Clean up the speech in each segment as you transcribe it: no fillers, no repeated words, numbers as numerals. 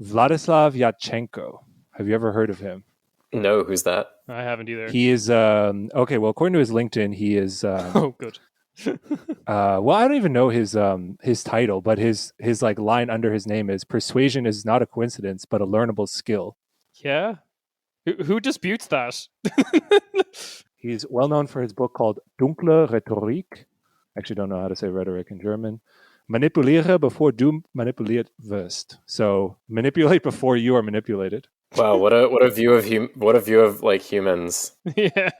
Vladislav Yatchenko. Have you ever heard of him? No, who's that? I haven't either. He is okay. Well, according to his LinkedIn, he is. Oh, good. Well, I don't even know his title, but his like line under his name is "Persuasion is not a coincidence, but a learnable skill." Yeah. Who disputes that? He's well known for his book called Dunkle Rhetorik. Actually, don't know how to say rhetoric in German. Manipuliere bevor du manipuliert wirst. So manipulate before you are manipulated. Wow, what a view of like humans. Yeah.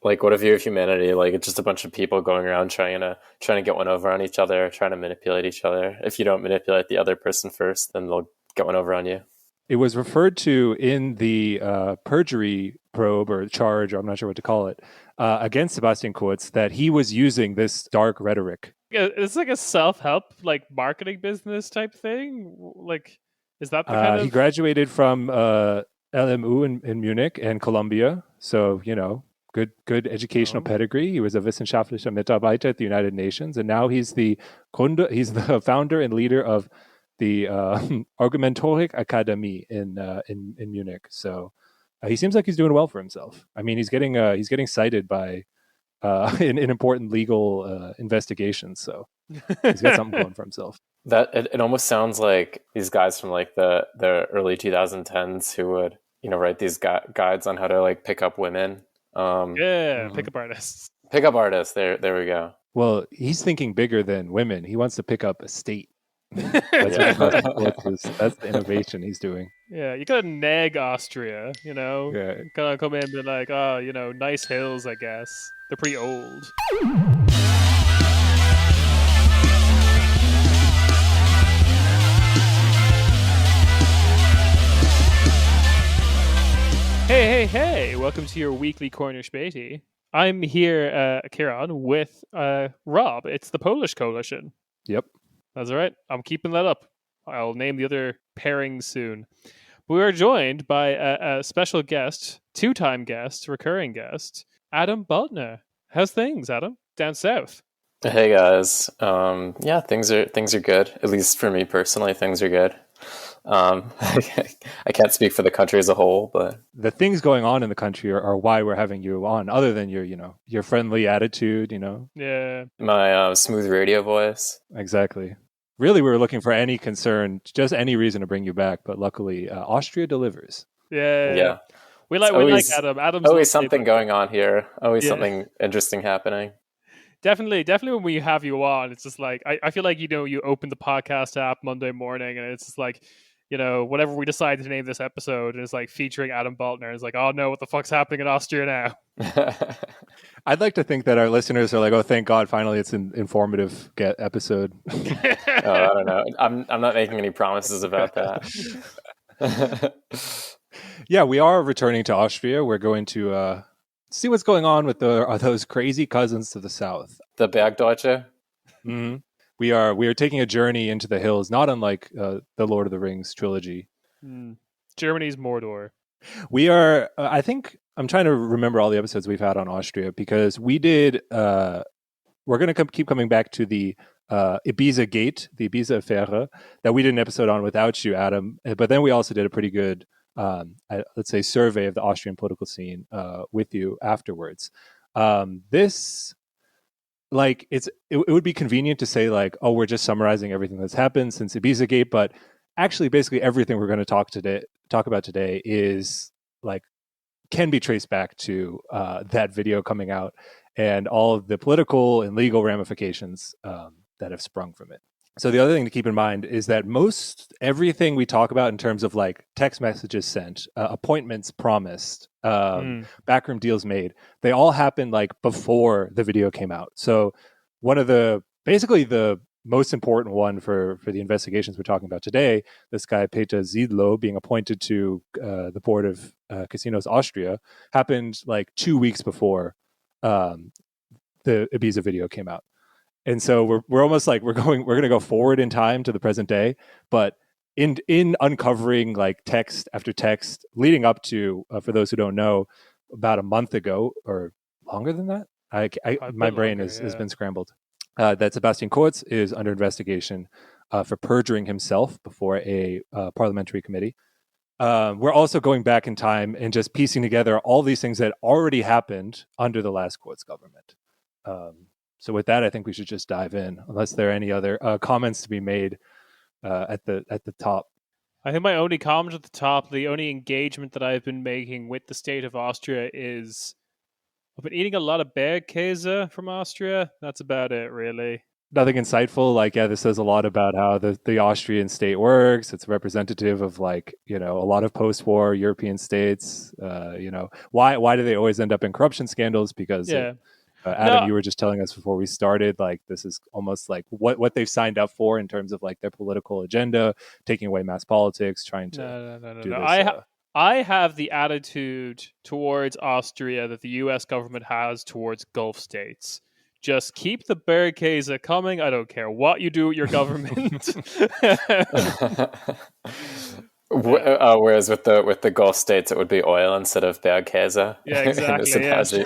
Like what a view of humanity. Like it's just a bunch of people going around trying to get one over on each other, trying to manipulate each other. If you don't manipulate the other person first, then they'll get one over on you. It was referred to in the perjury probe or charge, or I'm not sure what to call it, against Sebastian Kurz, that he was using this dark rhetoric. It's like a self-help, like marketing business type thing. Like, is that the kind of... He graduated from LMU in Munich and Columbia. So, good educational pedigree. He was a wissenschaftlicher Mitarbeiter at the United Nations. And now he's the founder and leader of the Argumentorik Akademie in Munich. So he seems like he's doing well for himself. I mean, he's getting cited by in important legal investigations. So he's got something going for himself. That it almost sounds like these guys from like the early 2010s who would write these guides on how to like pick up women. Pickup artists. Pickup artists. There we go. Well, he's thinking bigger than women. He wants to pick up a state. That's the innovation he's doing. Yeah, you gotta nag Austria, Yeah. Gotta come in and be like, nice hills, I guess. They're pretty old. Hey, welcome to your weekly Corner Späti. I'm here, Ciarán, with Rob. It's the Polish coalition. Yep. That's all right. I'm keeping that up. I'll name the other pairings soon. We are joined by a special guest, two-time guest, recurring guest, Adam Baltner. How's things, Adam? Down south. Hey guys. Yeah, things are good. At least for me personally, things are good. I can't speak for the country as a whole, but the things going on in the country are why we're having you on, other than your friendly attitude, Yeah. My smooth radio voice. Exactly. Really, we were looking for any concern, just any reason to bring you back, but luckily, Austria delivers. Yeah. We like Adam. Adam's always something going on here. Always something interesting happening. Definitely when we have you on, it's just like I feel like you open the podcast app Monday morning and it's just like, whatever we decide to name this episode is like featuring Adam Baltner. It's like, oh no, what the fuck's happening in Austria now? I'd like to think that our listeners are like, oh, thank God, finally it's an informative episode. I don't know. I'm not making any promises about that. Yeah, we are returning to Austria. We're going to see what's going on with those crazy cousins to the south. The Bergdeutsche? Mm-hmm. We are taking a journey into the hills, not unlike the Lord of the Rings trilogy. Germany's Mordor. We are, I think, I'm trying to remember all the episodes we've had on Austria, because we did, we're going to keep coming back to the Ibiza Gate, the Ibiza Affäre, that we did an episode on without you, Adam. But then we also did a pretty good, let's say, survey of the Austrian political scene with you afterwards. This... like it would be convenient to say like, oh, we're just summarizing everything that's happened since Ibiza Gate, but actually basically everything we're going to talk about today is like can be traced back to that video coming out and all of the political and legal ramifications that have sprung from it. So the other thing to keep in mind is that most everything we talk about in terms of like text messages sent, appointments promised, backroom deals made, they all happened like before the video came out. So one of the most important one for the investigations we're talking about today, this guy Peter Ziedlow being appointed to the board of Casinos Austria, happened like 2 weeks before the Ibiza video came out. And so we're almost like we're going to go forward in time to the present day, but in uncovering like text after text leading up to, for those who don't know, about a month ago or longer than that, my brain has been scrambled. That Sebastian Kurz is under investigation for perjuring himself before a parliamentary committee. We're also going back in time and just piecing together all these things that already happened under the last Kurz government. So with that, I think we should just dive in, unless there are any other comments to be made at the top. I think my only comment at the top, the only engagement that I've been making with the state of Austria is I've been eating a lot of Bergkäse from Austria. That's about it, really. Nothing insightful. Like, yeah, this says a lot about how the Austrian state works. It's representative of, like, a lot of post-war European states. Why do they always end up in corruption scandals? Because Adam, you were just telling us before we started, like, this is almost like what they've signed up for in terms of, like, their political agenda, taking away mass politics, trying to do this. I have the attitude towards Austria that the U.S. government has towards Gulf states. Just keep the Bergkäse coming. I don't care what you do with your government. Whereas with the Gulf states, it would be oil instead of Bergkäse. Yeah, exactly.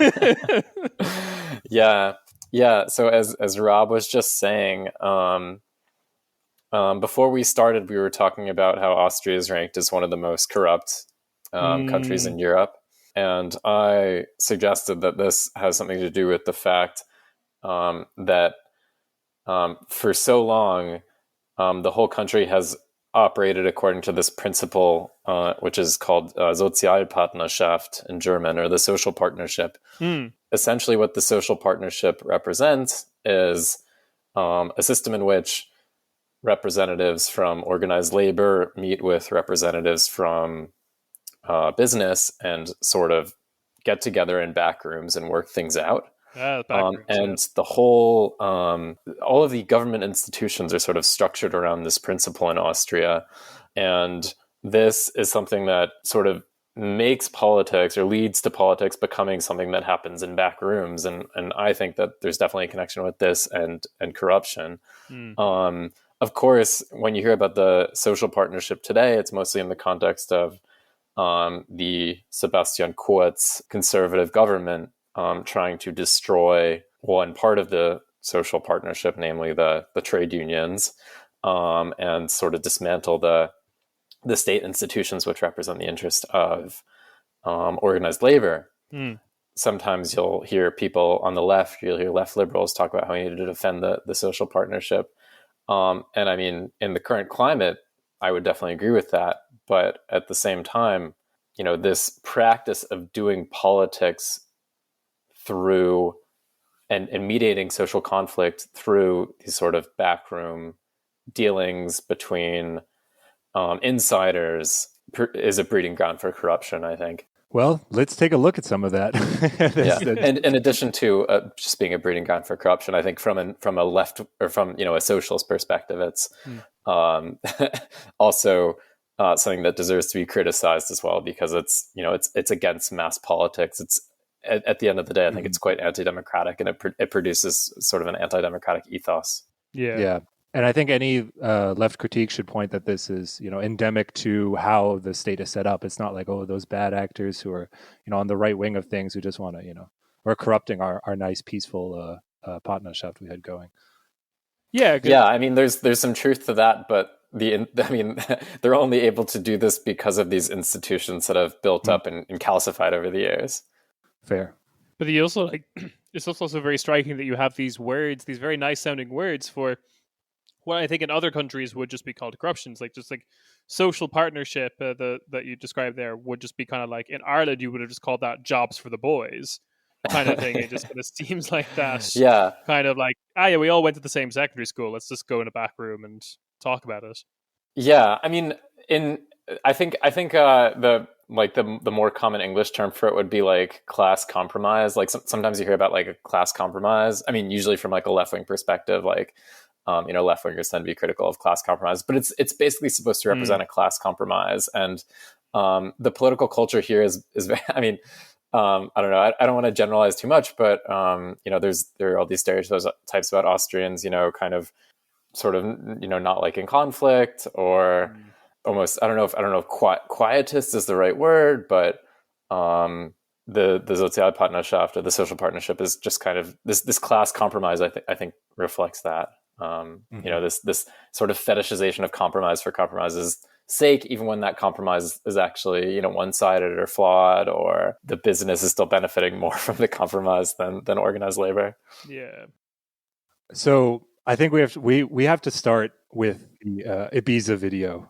Yeah. So as Rob was just saying, before we started, we were talking about how Austria is ranked as one of the most corrupt countries in Europe, and I suggested that this has something to do with the fact that for so long, the whole country has operated according to this principle, which is called Sozialpartnerschaft in German, or the social partnership. Essentially, what the social partnership represents is a system in which representatives from organized labor meet with representatives from business and sort of get together in back rooms and work things out. The whole, all of the government institutions are sort of structured around this principle in Austria. And this is something that sort of makes politics, or leads to politics, becoming something that happens in back rooms. And I think that there's definitely a connection with this and corruption. Of course, when you hear about the social partnership today, it's mostly in the context of the Sebastian Kurz conservative government trying to destroy one part of the social partnership, namely the trade unions, and sort of dismantle the state institutions which represent the interest of organized labor. Sometimes you'll hear people on the left, you'll hear left liberals talk about how we need to defend the social partnership. And I mean, in the current climate, I would definitely agree with that. But at the same time, this practice of doing politics through and mediating social conflict through these sort of backroom dealings between insiders is a breeding ground for corruption, I think. Well, let's take a look at some of that. And in addition to just being a breeding ground for corruption, I think from a left, or from a socialist perspective, it's also something that deserves to be criticized as well, because it's against mass politics. It's at the end of the day, I think it's quite anti-democratic, and it produces sort of an anti-democratic ethos. Yeah. And I think any left critique should point that this is, endemic to how the state is set up. It's not like, those bad actors who are, on the right wing of things, who just want to, or corrupting our nice, peaceful partnership we had going. Yeah. Good. Yeah. I mean, there's some truth to that, but they're only able to do this because of these institutions that have built up and calcified over the years. Fair. But you also it's also very striking that you have these words, these very nice sounding words for what I think in other countries would just be called corruptions, like just like social partnership that you described there would just be kind of like, in Ireland you would have just called that jobs for the boys kind of thing. It just kind of seems like that. Yeah. Kind of like, we all went to the same secondary school. Let's just go in a back room and talk about it. Yeah, I mean, I think the more common English term for it would be like class compromise. Like sometimes you hear about like a class compromise. I mean, usually from like a left wing perspective, like left wingers tend to be critical of class compromise, but it's basically supposed to represent a class compromise. And the political culture here is very, I mean, I don't know. I don't want to generalize too much, but there are all these stereotypes about Austrians, kind of sort of, not liking conflict, or almost, I don't know if quietist is the right word, but the Sozialpartnerschaft, or the social partnership, is just kind of this class compromise. I think reflects that. This sort of fetishization of compromise for compromise's sake, even when that compromise is actually, one-sided or flawed, or the business is still benefiting more from the compromise than organized labor. Yeah. So I think we have to start with the Ibiza video.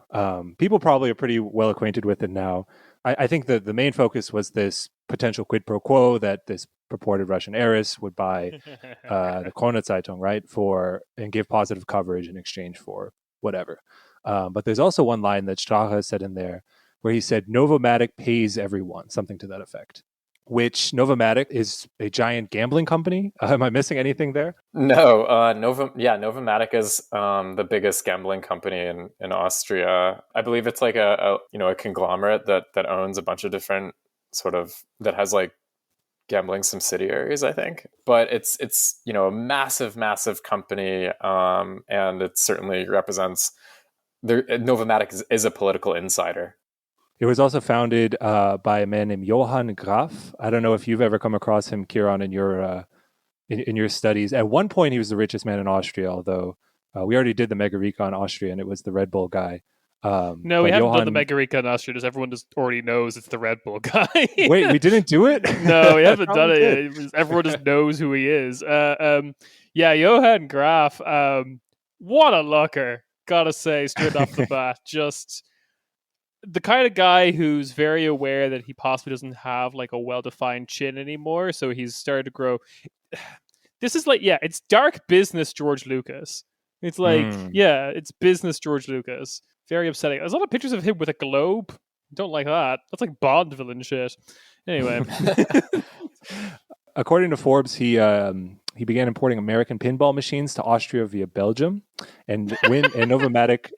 People probably are pretty well acquainted with it now. I think that the main focus was this potential quid pro quo that this purported Russian heiress would buy the Krone Zeitung, right, and give positive coverage in exchange for whatever. But there's also one line that Strache said in there where he said, Novomatic pays everyone, something to that effect. Which Novomatic is a giant gambling company. Am I missing anything there? No, Novomatic is the biggest gambling company in Austria. I believe it's like a conglomerate that owns a bunch of different that has like gambling subsidiaries, I think. But it's a massive company, and it certainly represents Novomatic is a political insider. It was also founded by a man named Johann Graf. I don't know if you've ever come across him, Ciarán, in your studies. At one point, he was the richest man in Austria, although we already did the Megarica on Austria, and it was the Red Bull guy. No, we haven't done the Megarica in Austria, just everyone just already knows it's the Red Bull guy. Wait, we didn't do it? No, we haven't done it yet. Everyone just knows who he is. Johann Graf, what a looker, gotta say, straight off the bat. Just the kind of guy who's very aware that he possibly doesn't have like a well-defined chin anymore, so he's started to grow. This is like, it's dark business George Lucas. It's like, it's business George Lucas. Very upsetting. There's a lot of pictures of him with a globe. Don't like that. That's like Bond villain shit. Anyway. According to Forbes, he began importing American pinball machines to Austria via Belgium, and Novomatic.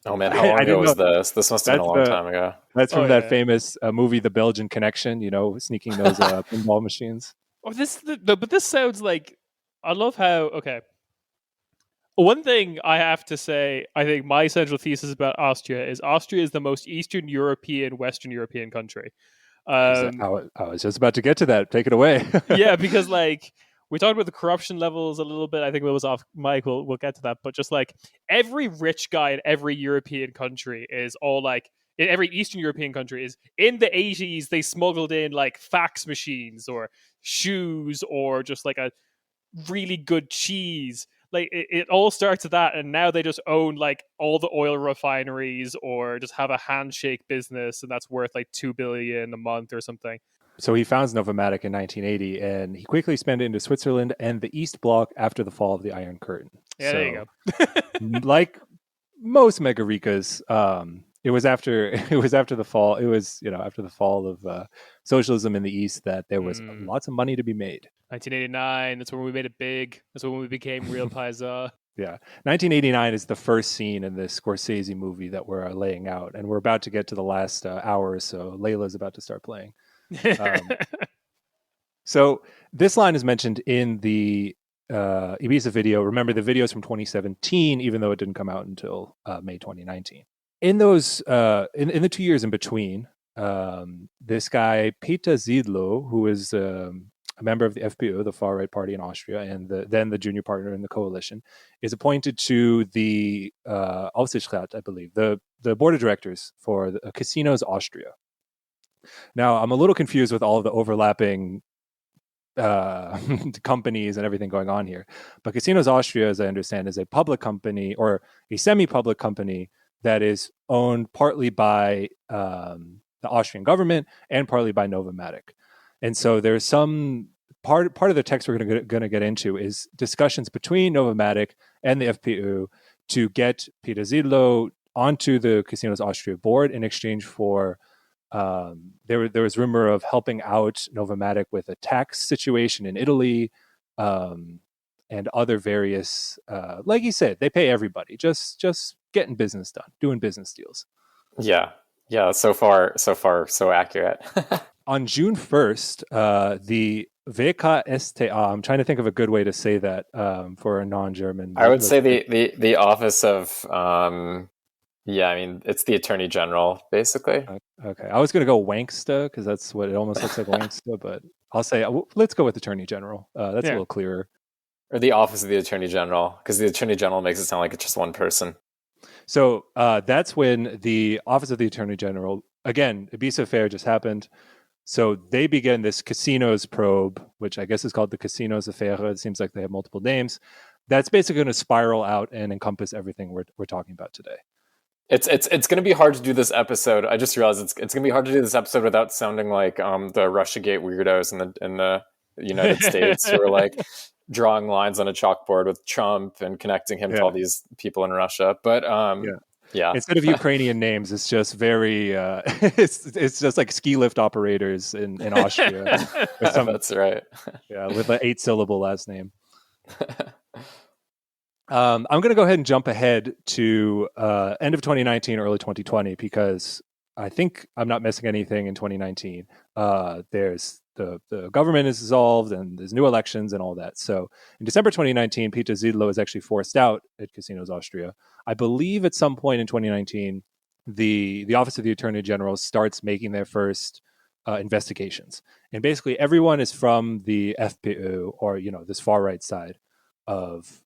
Oh man, how long ago was this? This must have been a long time ago. That's from that famous movie, The Belgian Connection. Sneaking those pinball machines. Oh, but this sounds like, I love how. Okay, one thing I have to say, I think my central thesis about Austria is the most Eastern European, Western European country. I was just about to get to that. Take it away. Yeah, because like we talked about the corruption levels a little bit. I think it was off mic. We'll get to that. But just like every rich guy in every European country is all like, in every Eastern European country is in the 80s, they smuggled in like fax machines or shoes or just like a really good cheese. Like it all starts at that, and now they just own like all the oil refineries or just have a handshake business, and that's worth like $2 billion a month or something. So he founds Novomatic in 1980, and he quickly expanded into Switzerland and the East Bloc after the fall of the Iron Curtain. Yeah, there you go. Like most Megaricas, it was after the fall. It was after the fall of socialism in the East that there was lots of money to be made. 1989. That's when we made it big. That's when we became real paisa. Yeah, 1989 is the first scene in this Scorsese movie that we're laying out, and we're about to get to the last hour or so. Layla's about to start playing. So this line is mentioned in the Ibiza video. Remember, the video is from 2017, even though it didn't come out until May 2019. In those, in the 2 years in between, this guy Peter Ziedlow, who is a member of the FPÖ, the far-right party in Austria, and then the junior partner in the coalition, is appointed to the Aufsichtsrat, I believe, the board of directors for the Casinos Austria. Now, I'm a little confused with all of the overlapping companies and everything going on here. But Casinos Austria, as I understand, is a public company or a semi-public company that is owned partly by the Austrian government and partly by Novomatic. And so there's some part of the text we're going to get into is discussions between Novomatic and the FPÖ to get Peter Ziedlow onto the Casinos Austria board in exchange for there was rumor of helping out Novomatic with a tax situation in Italy and other various like you said, they pay everybody, just getting business done, doing business deals. Yeah, so far so accurate. On June 1st, the WKStA, I'm trying to think of a good way to say that for a non-German. I would say the office of it's the Attorney General, basically. Okay, I was going to go Wanksta because that's what it almost looks like, Wanksta, but I'll say let's go with Attorney General. That's a little clearer. Or the Office of the Attorney General, because the Attorney General makes it sound like it's just one person. So that's when the Office of the Attorney General, again, Ibiza affair just happened. So they begin this casinos probe, which I guess is called the Casinos Affair. It seems like they have multiple names. That's basically going to spiral out and encompass everything we're talking about today. It's going to be hard to do this episode. I just realized it's going to be hard to do this episode without sounding like the Russiagate weirdos in the United States who are like drawing lines on a chalkboard with Trump and connecting him to all these people in Russia. But yeah. Instead of Ukrainian names, it's just very it's just like ski lift operators in Austria. That's right. Yeah, with an 8-syllable last name. I'm going to go ahead and jump ahead to end of 2019, early 2020, because I think I'm not missing anything in 2019. There's the government is dissolved and there's new elections and all that. So in December 2019, Peter Zidlo is actually forced out at Casinos Austria. I believe at some point in 2019, the Office of the Attorney General starts making their first investigations. And basically everyone is from the FPÖ, or, this far right side of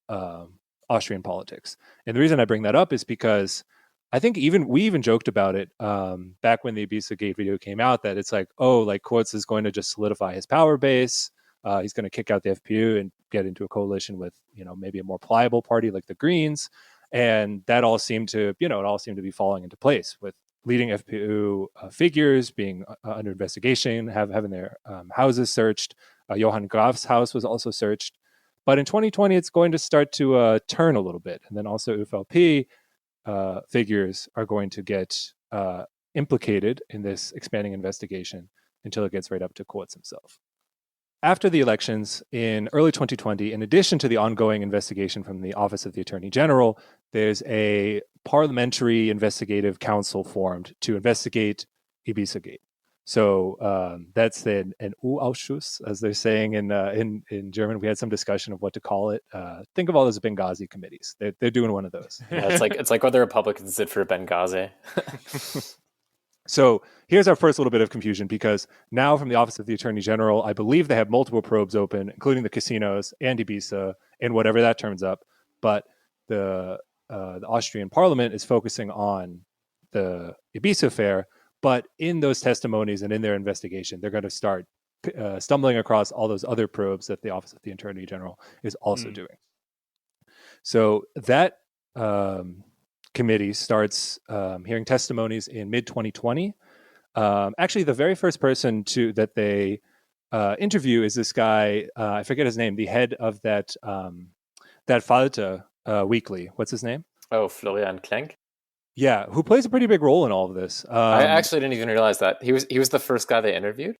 Austrian politics. And the reason I bring that up is because I think we even joked about it back when the Ibiza Gate video came out, that it's like, Kurz is going to just solidify his power base. He's going to kick out the FPÖ and get into a coalition with, maybe a more pliable party like the Greens. And that all seemed to, be falling into place with leading FPÖ figures being under investigation, having their houses searched. Johann Graf's house was also searched. But in 2020, it's going to start to turn a little bit. And then also ÖVP figures are going to get implicated in this expanding investigation until it gets right up to Kurz himself. After the elections in early 2020, in addition to the ongoing investigation from the Office of the Attorney General, there's a parliamentary investigative council formed to investigate Ibiza Gate. So that's an U-Ausschuss, as they're saying in German. We had some discussion of what to call it. Think of all those Benghazi committees. They're doing one of those. Yeah, it's like what the Republicans did for Benghazi. So here's our first little bit of confusion, because now from the Office of the Attorney General, I believe they have multiple probes open, including the casinos and Ibiza and whatever that turns up. But the Austrian Parliament is focusing on the Ibiza affair. But in those testimonies and in their investigation, they're going to start stumbling across all those other probes that the Office of the Attorney General is also doing. So that committee starts hearing testimonies in mid-2020. Actually, the very first person that they interview is this guy, I forget his name, the head of that Falter weekly. What's his name? Oh, Florian Klenk. Yeah, who plays a pretty big role in all of this. I actually didn't even realize that. He was the first guy they interviewed?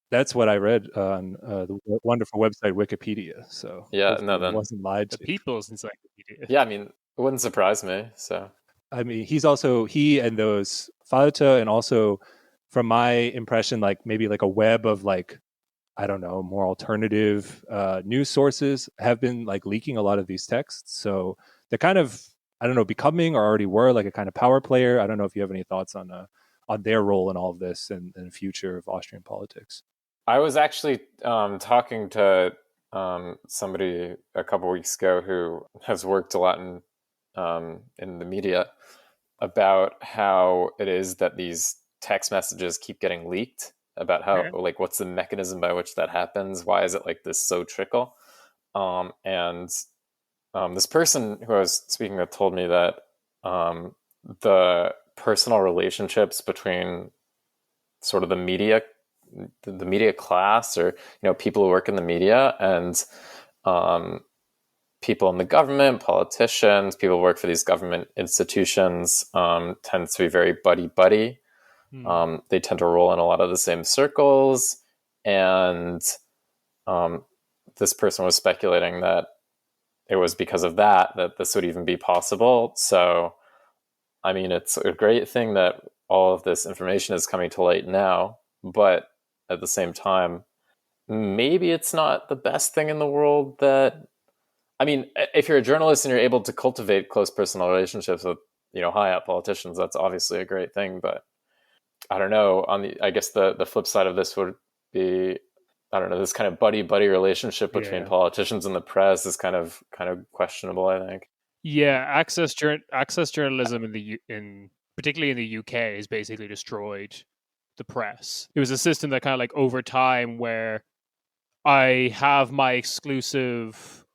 That's what I read on the wonderful website Wikipedia. So yeah, no, then wasn't lied to. The People's Encyclopedia. Yeah, I mean, it wouldn't surprise me. So I mean, he and those Falter, and also from my impression, like maybe like a web of like, I don't know, more alternative news sources have been like leaking a lot of these texts. So they're kind of, I don't know, becoming or already were like a kind of power player. I don't know if you have any thoughts on their role in all of this and the future of Austrian politics. I was actually talking to somebody a couple weeks ago who has worked a lot in the media about how it is that these text messages keep getting leaked, about how like what's the mechanism by which that happens, why is it like this so trickle, and this person who I was speaking with told me that the personal relationships between sort of the media class, or people who work in the media, and people in the government, politicians, people who work for these government institutions, tends to be very buddy-buddy. They tend to roll in a lot of the same circles, and this person was speculating that it was because of that this would even be possible. So, I mean, it's a great thing that all of this information is coming to light now, but at the same time, maybe it's not the best thing in the world that, I mean, if you're a journalist and you're able to cultivate close personal relationships with, high up politicians, that's obviously a great thing. But I don't know, I guess the flip side of this would be I don't know, this kind of buddy relationship between politicians and the press is kind of questionable, I think. Yeah, access journalism in particularly in the UK has basically destroyed the press. It was a system that kind of like over time where I have my exclusive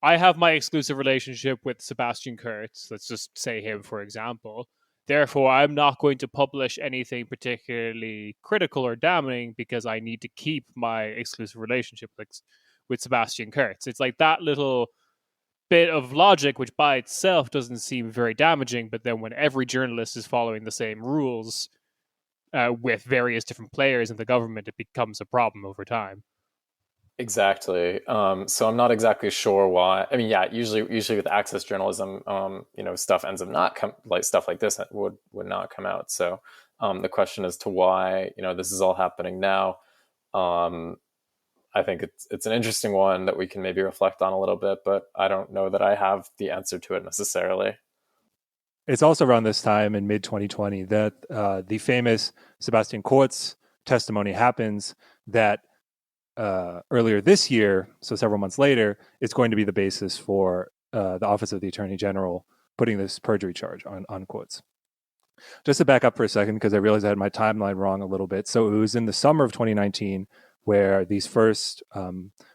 relationship with Sebastian Kurz. Let's just say him, for example. Therefore, I'm not going to publish anything particularly critical or damning because I need to keep my exclusive relationship with Sebastian Kurz. It's like that little bit of logic, which by itself doesn't seem very damaging, but then when every journalist is following the same rules with various different players in the government, it becomes a problem over time. Exactly. So I'm not exactly sure why. I mean, yeah, usually with access journalism, stuff ends up not stuff like this would not come out. So the question as to why, this is all happening now. I think it's an interesting one that we can maybe reflect on a little bit, but I don't know that I have the answer to it necessarily. It's also around this time in mid-2020 that the famous Sebastian Kurz testimony happens that earlier this year, so several months later, it's going to be the basis for the Office of the Attorney General putting this perjury charge on Kurz. Just to back up for a second, because I realized I had my timeline wrong a little bit. So it was in the summer of 2019 where these first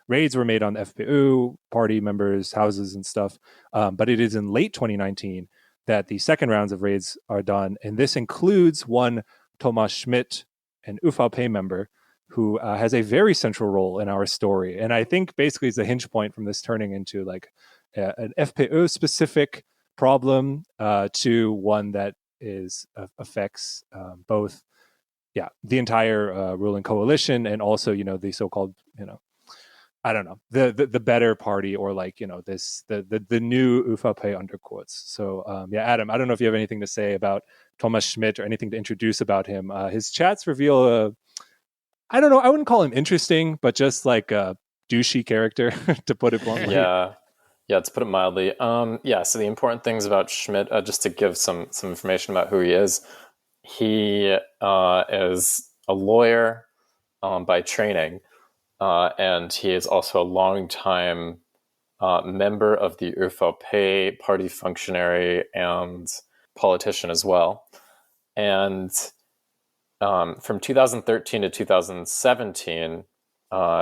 raids were made on FPÖ party members' houses and stuff. But it is in late 2019 that the second rounds of raids are done. And this includes one Thomas Schmidt, an ÖVP member, who has a very central role in our story. And I think basically it's a hinge point from this turning into like an FPÖ-specific problem to one that affects both the entire ruling coalition and also, the so-called, I don't know, the better party or like, the new ÖVP under Kurz. So Adam, I don't know if you have anything to say about Thomas Schmidt or anything to introduce about him. His chats reveal I don't know, I wouldn't call him interesting, but just like a douchey character, to put it bluntly. Yeah, to put it mildly. So the important things about Schmidt, just to give some information about who he is a lawyer by training, and he is also a longtime member of the ÖVP party, functionary and politician as well. And from 2013 to 2017,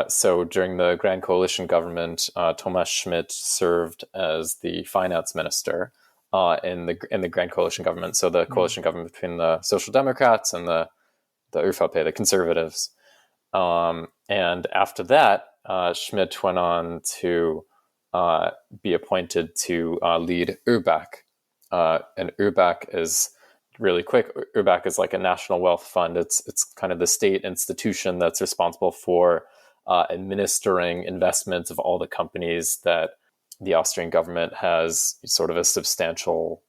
so during the Grand Coalition government, Thomas Schmidt served as the finance minister in the Grand Coalition government. So the coalition government between the Social Democrats and the ÖVP, the Conservatives. And after that, Schmidt went on to be appointed to lead ÖBAG. And ÖBAG is really quick. ÖBAG is like a national wealth fund. It's kind of the state institution that's responsible for administering investments of all the companies that the Austrian government has sort of a substantial,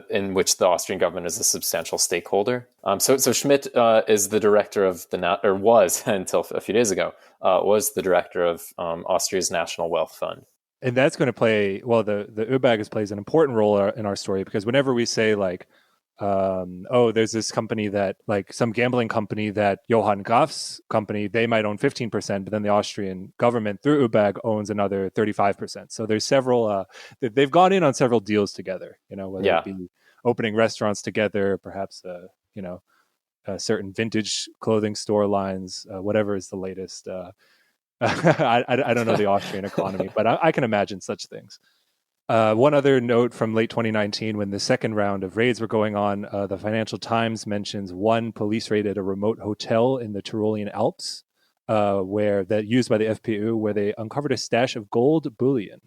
in which the Austrian government is a substantial stakeholder. So Schmidt is the director of or was until a few days ago, was the director of Austria's National Wealth Fund. And that's going to play, well, the ÖBAG plays an important role in our story, because whenever we say like, there's this company that, like some gambling company that Johann Graf's company, they might own 15%, but then the Austrian government through ÖBAG owns another 35%. So there's several, they've gone in on several deals together, whether it be opening restaurants together, perhaps, certain vintage clothing store lines, whatever is the latest. I don't know the Austrian economy, but I can imagine such things. One other note from late 2019, when the second round of raids were going on, the Financial Times mentions one police raid at a remote hotel in the Tyrolean Alps, used by the FPÖ, where they uncovered a stash of gold bullion.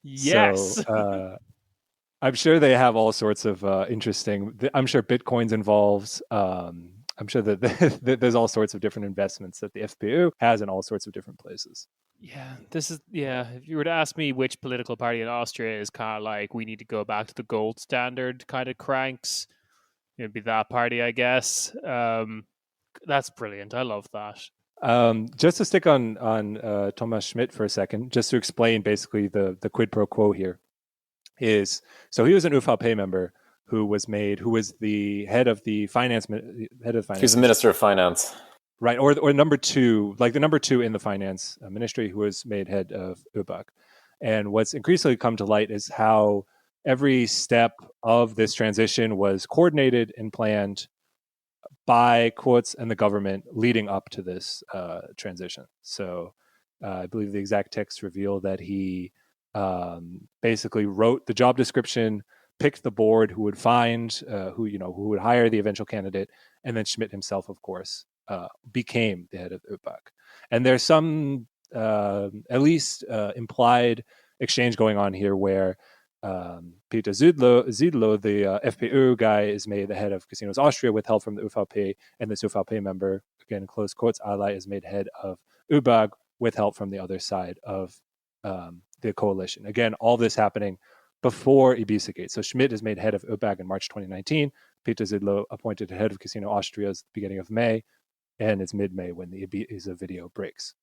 Yes. So, I'm sure they have all sorts of interesting. I'm sure Bitcoin's involved. I'm sure that there's all sorts of different investments that the FPÖ has in all sorts of different places. Yeah, if you were to ask me which political party in Austria is kind of like, we need to go back to the gold standard kind of cranks, it'd be that party, I guess. That's brilliant. I love that. Just to stick on Thomas Schmidt for a second, just to explain basically the quid pro quo here is, so he was an ÖVP member who was the head of the finance. He's the Minister of Finance. right? Or number two, like the number two in the finance ministry, who was made head of ÖBAG. And what's increasingly come to light is how every step of this transition was coordinated and planned by Kurz and the government leading up to this transition. So I believe the exact text revealed that he basically wrote the job description, picked the board who would find, who would hire the eventual candidate, and then Schmidt himself, of course, became the head of ÖBAG. And there's some at least implied exchange going on here where Peter Zidlo, the FPÖ guy, is made the head of Casinos Austria with help from the ÖVP, and this ÖVP member, again, close quotes, ally, is made head of ÖBAG with help from the other side of the coalition. Again, all this happening before Ibiza Gate. So Schmidt is made head of ÖBAG in March 2019. Peter Zidlo appointed head of Casino Austria at the beginning of May, and it's mid-May when the Ibiza video breaks.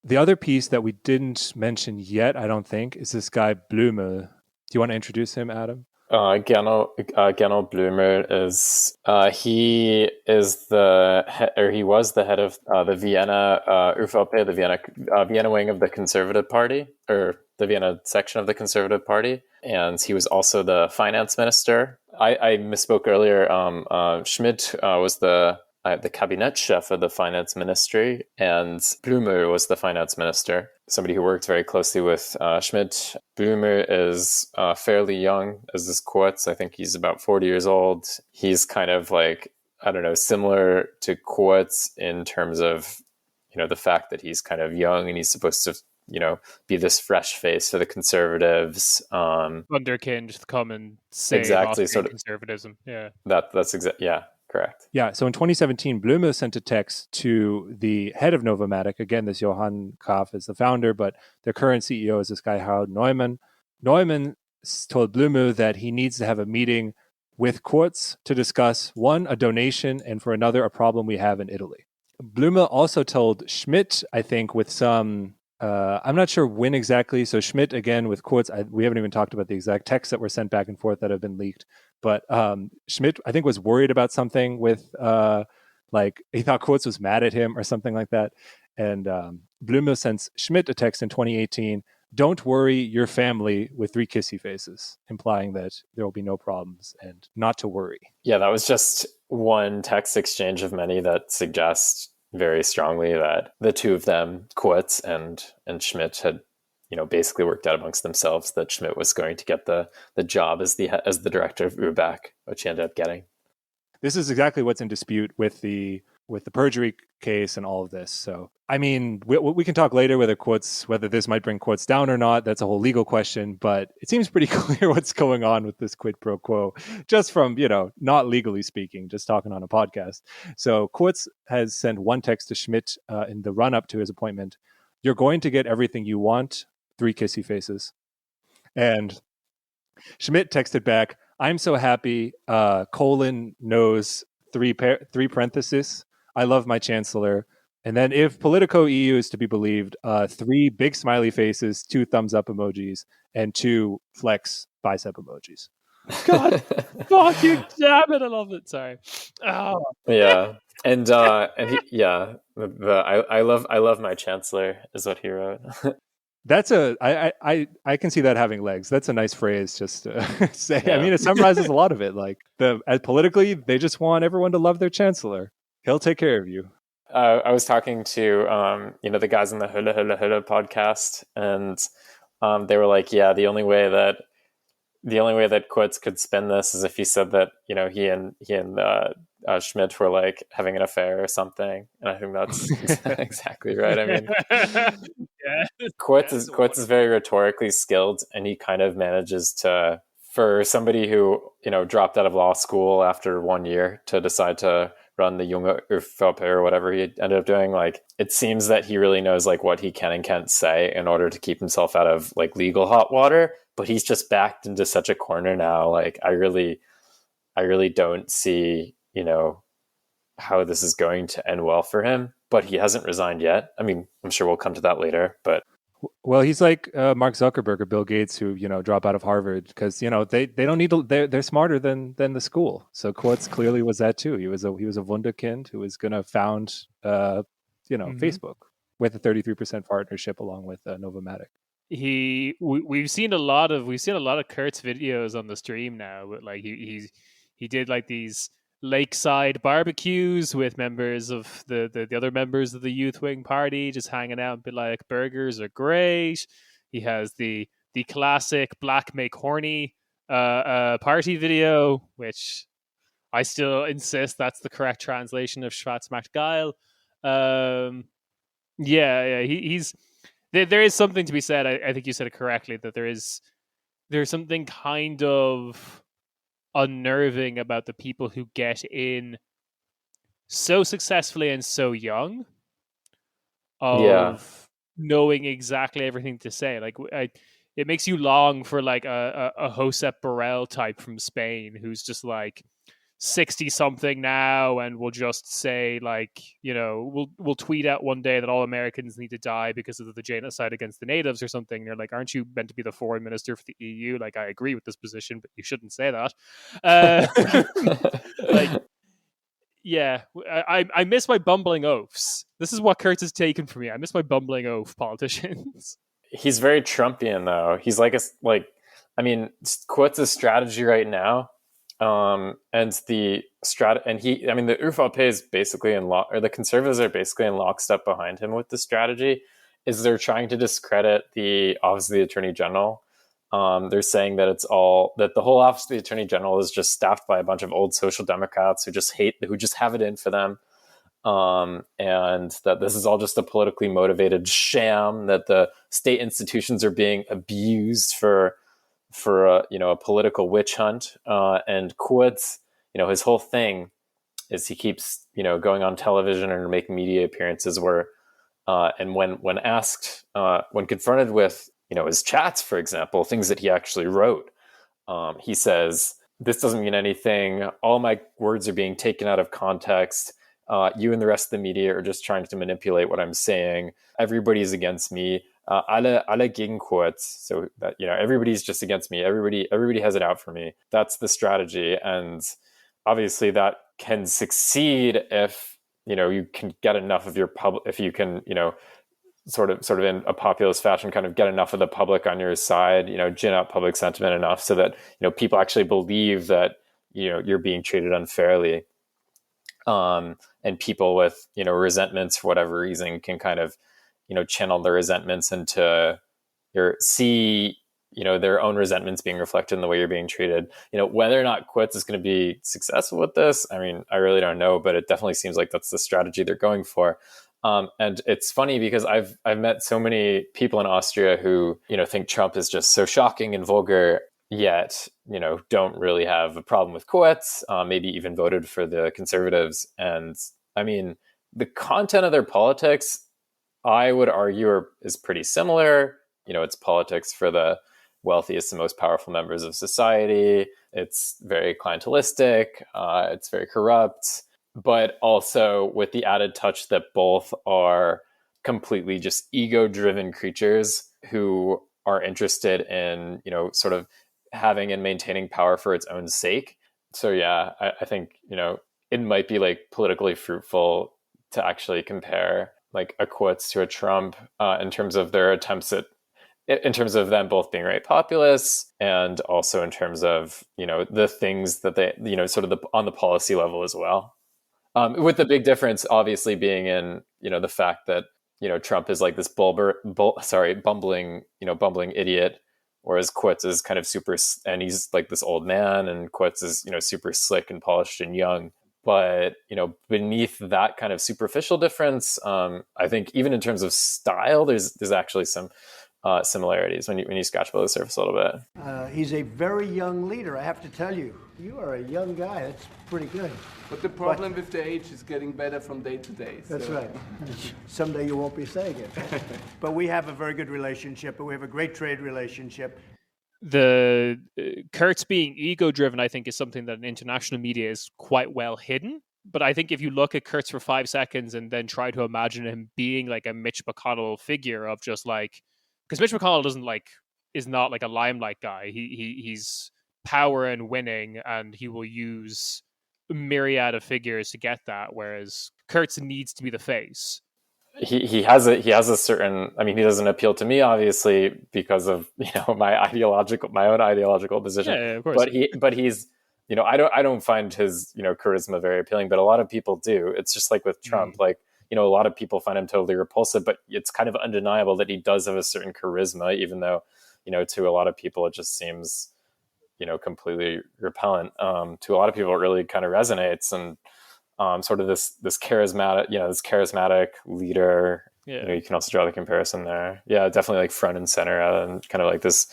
The other piece that we didn't mention yet, I don't think, is this guy Blümel. Do you want to introduce him, Adam? Gernot Blümel is he was the head of the Vienna ÖVP, the Vienna wing of the Conservative Party, or the Vienna section of the Conservative Party, and he was also the finance minister. I misspoke earlier. Schmidt was the Kabinettschef of the finance ministry, and Blümel was the finance minister, somebody who worked very closely with Schmidt. Blümel is fairly young, as is Kurz. I think he's about 40 years old. He's kind of like, I don't know, similar to Kurz in terms of, the fact that he's kind of young and he's supposed to, be this fresh face for the conservatives. Wunderkind, the common say exactly, sort of conservatism. Yeah, that's exactly, yeah. Correct. Yeah. So in 2017, Blümel sent a text to the head of Novomatic. Again, this Johann Kaff is the founder, but their current CEO is this guy, Harald Neumann. Neumann told Blümel that he needs to have a meeting with Kurz to discuss, one, a donation, and for another, a problem we have in Italy. Blümel also told Schmidt, I think, with some... I'm not sure when exactly. So Schmidt, again, with Kurz, we haven't even talked about the exact texts that were sent back and forth that have been leaked. But Schmidt, I think, was worried about something with, he thought Kurz was mad at him or something like that. And Blümel sends Schmidt a text in 2018, "Don't worry your family," with 3 kissy faces, implying that there will be no problems and not to worry. Yeah, that was just one text exchange of many that suggest very strongly that the two of them, Kurz and Schmidt, had basically worked out amongst themselves that Schmidt was going to get the job as the director of ÖBAG, which he ended up getting. This is exactly what's in dispute with the perjury case and all of this. So, I mean, we can talk later whether this might bring Kurz down or not. That's a whole legal question, but it seems pretty clear what's going on with this quid pro quo, just from, not legally speaking, just talking on a podcast. So Kurz has sent one text to Schmidt in the run up to his appointment. "You're going to get everything you want," 3 kissy faces. And Schmidt texted back, "I'm so happy, knows 3 parentheses. I love my chancellor." And then, if Politico EU is to be believed, 3 big smiley faces, 2 thumbs up emojis, and 2 flex bicep emojis. God, fucking damn it! I love it. Sorry. Oh. Yeah, and I love my chancellor is what he wrote. That's I can see that having legs. That's a nice phrase just to say. Yeah. I mean, it summarizes a lot of it. Like politically, they just want everyone to love their chancellor. He'll take care of you. I was talking to the guys on the Hula Hula Hula podcast, and they were like, yeah, the only way that Kurz could spin this is if he said that he and Schmidt were like having an affair or something, and I think that's exactly right. I mean, yeah. Kurz is very rhetorically skilled, and he kind of manages to, for somebody who dropped out of law school after 1 year to decide to run the Junge ÖVP or whatever he ended up doing, like, it seems that he really knows like what he can and can't say in order to keep himself out of like legal hot water. But he's just backed into such a corner now. Like, I really don't see how this is going to end well for him. But he hasn't resigned yet. I mean, I'm sure we'll come to that later. But Well, he's like Mark Zuckerberg or Bill Gates, who drop out of Harvard because they don't need to. They're smarter than the school. So Kurz clearly was that too. He was a wunderkind who was going to found Facebook with a 33% partnership along with Novomatic. We've seen a lot of Kurt's videos on the stream now. But like he did like these lakeside barbecues with members of the other members of the youth wing party, just hanging out and be like, burgers are great. He has the classic black make horny party video, which I still insist that's the correct translation of Schwarz macht geil. He's there is something to be said. I think you said it correctly, that there's something kind of unnerving about the people who get in so successfully and so young of knowing exactly everything to say. Like it makes you long for like a Josep Borrell type from Spain who's just like 60 something now and will just say like, we'll tweet out one day that all Americans need to die because of the genocide against the natives or something. They're like, aren't you meant to be the foreign minister for the EU? Like, I agree with this position, but you shouldn't say that. I miss my bumbling oafs. This is what Kurtz has taken from me. I miss my bumbling oaf politicians. He's very Trumpian though. He's like Kurtz's strategy right now. The ÖVP is basically the Conservatives are basically in lockstep behind him with the strategy. Is they're trying to discredit the Office of the Attorney General. They're saying that that the whole Office of the Attorney General is just staffed by a bunch of old social democrats who just have it in for them, and that this is all just a politically motivated sham. That the state institutions are being abused for a political witch hunt, and Kurz, his whole thing is he keeps going on television and making media appearances where and when asked when confronted with his chats, for example, things that he actually wrote, he says, this doesn't mean anything, all my words are being taken out of context, you and the rest of the media are just trying to manipulate what I'm saying, everybody's against me, alle gegen Kurz, so that everybody's just against me, everybody has it out for me. That's the strategy, and obviously that can succeed if you can get enough of your public, if you can sort of in a populist fashion kind of get enough of the public on your side, gin up public sentiment enough so that people actually believe that you're being treated unfairly, and people with resentments for whatever reason can kind of channel their resentments into their own resentments being reflected in the way you're being treated. Whether or not Kurz is going to be successful with this, I mean, I really don't know, but it definitely seems like that's the strategy they're going for. And it's funny because I've met so many people in Austria who think Trump is just so shocking and vulgar, yet don't really have a problem with Kurz, maybe even voted for the Conservatives. And I mean, the content of their politics, I would argue, is pretty similar. It's politics for the wealthiest and most powerful members of society. It's very clientelistic. It's very corrupt, but also with the added touch that both are completely just ego-driven creatures who are interested in, sort of having and maintaining power for its own sake. So yeah, I think, it might be like politically fruitful to actually compare like a Kurz to a Trump in terms of their attempts in terms of them both being right populists, and also in terms of, the things that they, sort of on the policy level as well. With the big difference obviously being in, the fact that, Trump is like this bumbling idiot, whereas Kurz is kind of super, and he's like this old man, and Kurz is, super slick and polished and young. But, beneath that kind of superficial difference, I think even in terms of style, there's actually some similarities when you scratch below the surface a little bit. He's a very young leader, I have to tell you. You are a young guy. That's pretty good. But the problem with the age is getting better from day to day. That's right. Someday you won't be saying it. But we have a very good relationship, and we have a great trade relationship. The Kurtz being ego-driven, I think, is something that in international media is quite well hidden. But I think if you look at Kurtz for 5 seconds and then try to imagine him being like a Mitch McConnell figure of just like, because Mitch McConnell is not like a limelight guy. He's power and winning, and he will use a myriad of figures to get that. Whereas Kurz needs to be the face. He has a certain, I mean, he doesn't appeal to me obviously because of my own ideological position. Yeah, of course. But he's I don't find his charisma very appealing, but a lot of people do. It's just like with Trump, like a lot of people find him totally repulsive, but it's kind of undeniable that he does have a certain charisma, even though to a lot of people it just seems completely repellent. To a lot of people it really kind of resonates, and sort of this charismatic leader. Yeah. You can also draw the comparison there. Yeah, definitely like front and center, and kind of like this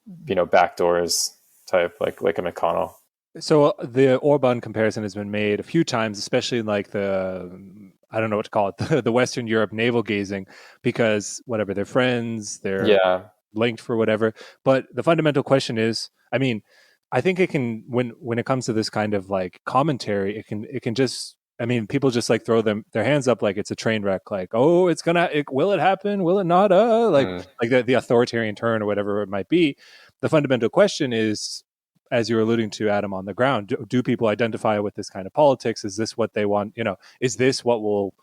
backdoors type, like a McConnell. So the Orban comparison has been made a few times, especially in like I don't know what to call it, the Western Europe navel gazing, because whatever, they're friends, they're linked for whatever. But the fundamental question is, I mean, I think it can, when it comes to this kind of like commentary, it can just, I mean, people just like throw their hands up like it's a train wreck, like, oh, will it happen? Will it not? Like the authoritarian turn or whatever it might be. The fundamental question is, as you're alluding to, Adam, on the ground, do people identify with this kind of politics? Is this what they want? Is this what will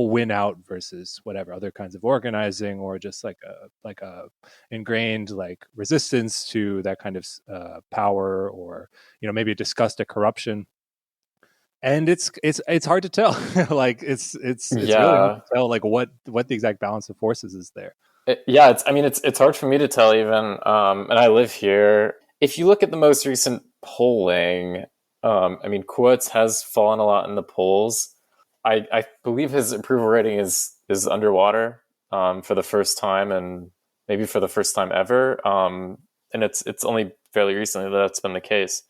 win out versus whatever other kinds of organizing, or just like a ingrained like resistance to that kind of power, or maybe a disgust at corruption? And it's hard to tell. Like it's really hard to tell like what the exact balance of forces is there. It's hard for me to tell even, and I live here. If you look at the most recent polling, Kurz has fallen a lot in the polls. I believe his approval rating is underwater for the first time, and maybe for the first time ever. And it's only fairly recently that that's been the case.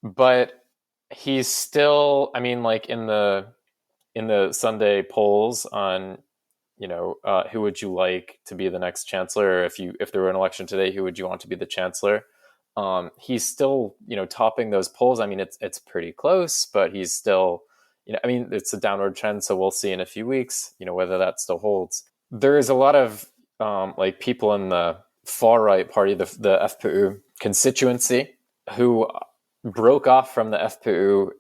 But he's still, like in the Sunday polls on who would you like to be the next chancellor? Or if there were an election today, who would you want to be the chancellor? He's still, topping those polls. I mean, it's pretty close, but he's still, it's a downward trend. So we'll see in a few weeks, whether that still holds. There is a lot of people in the far right party, the FPÖ constituency, who broke off from the FPÖ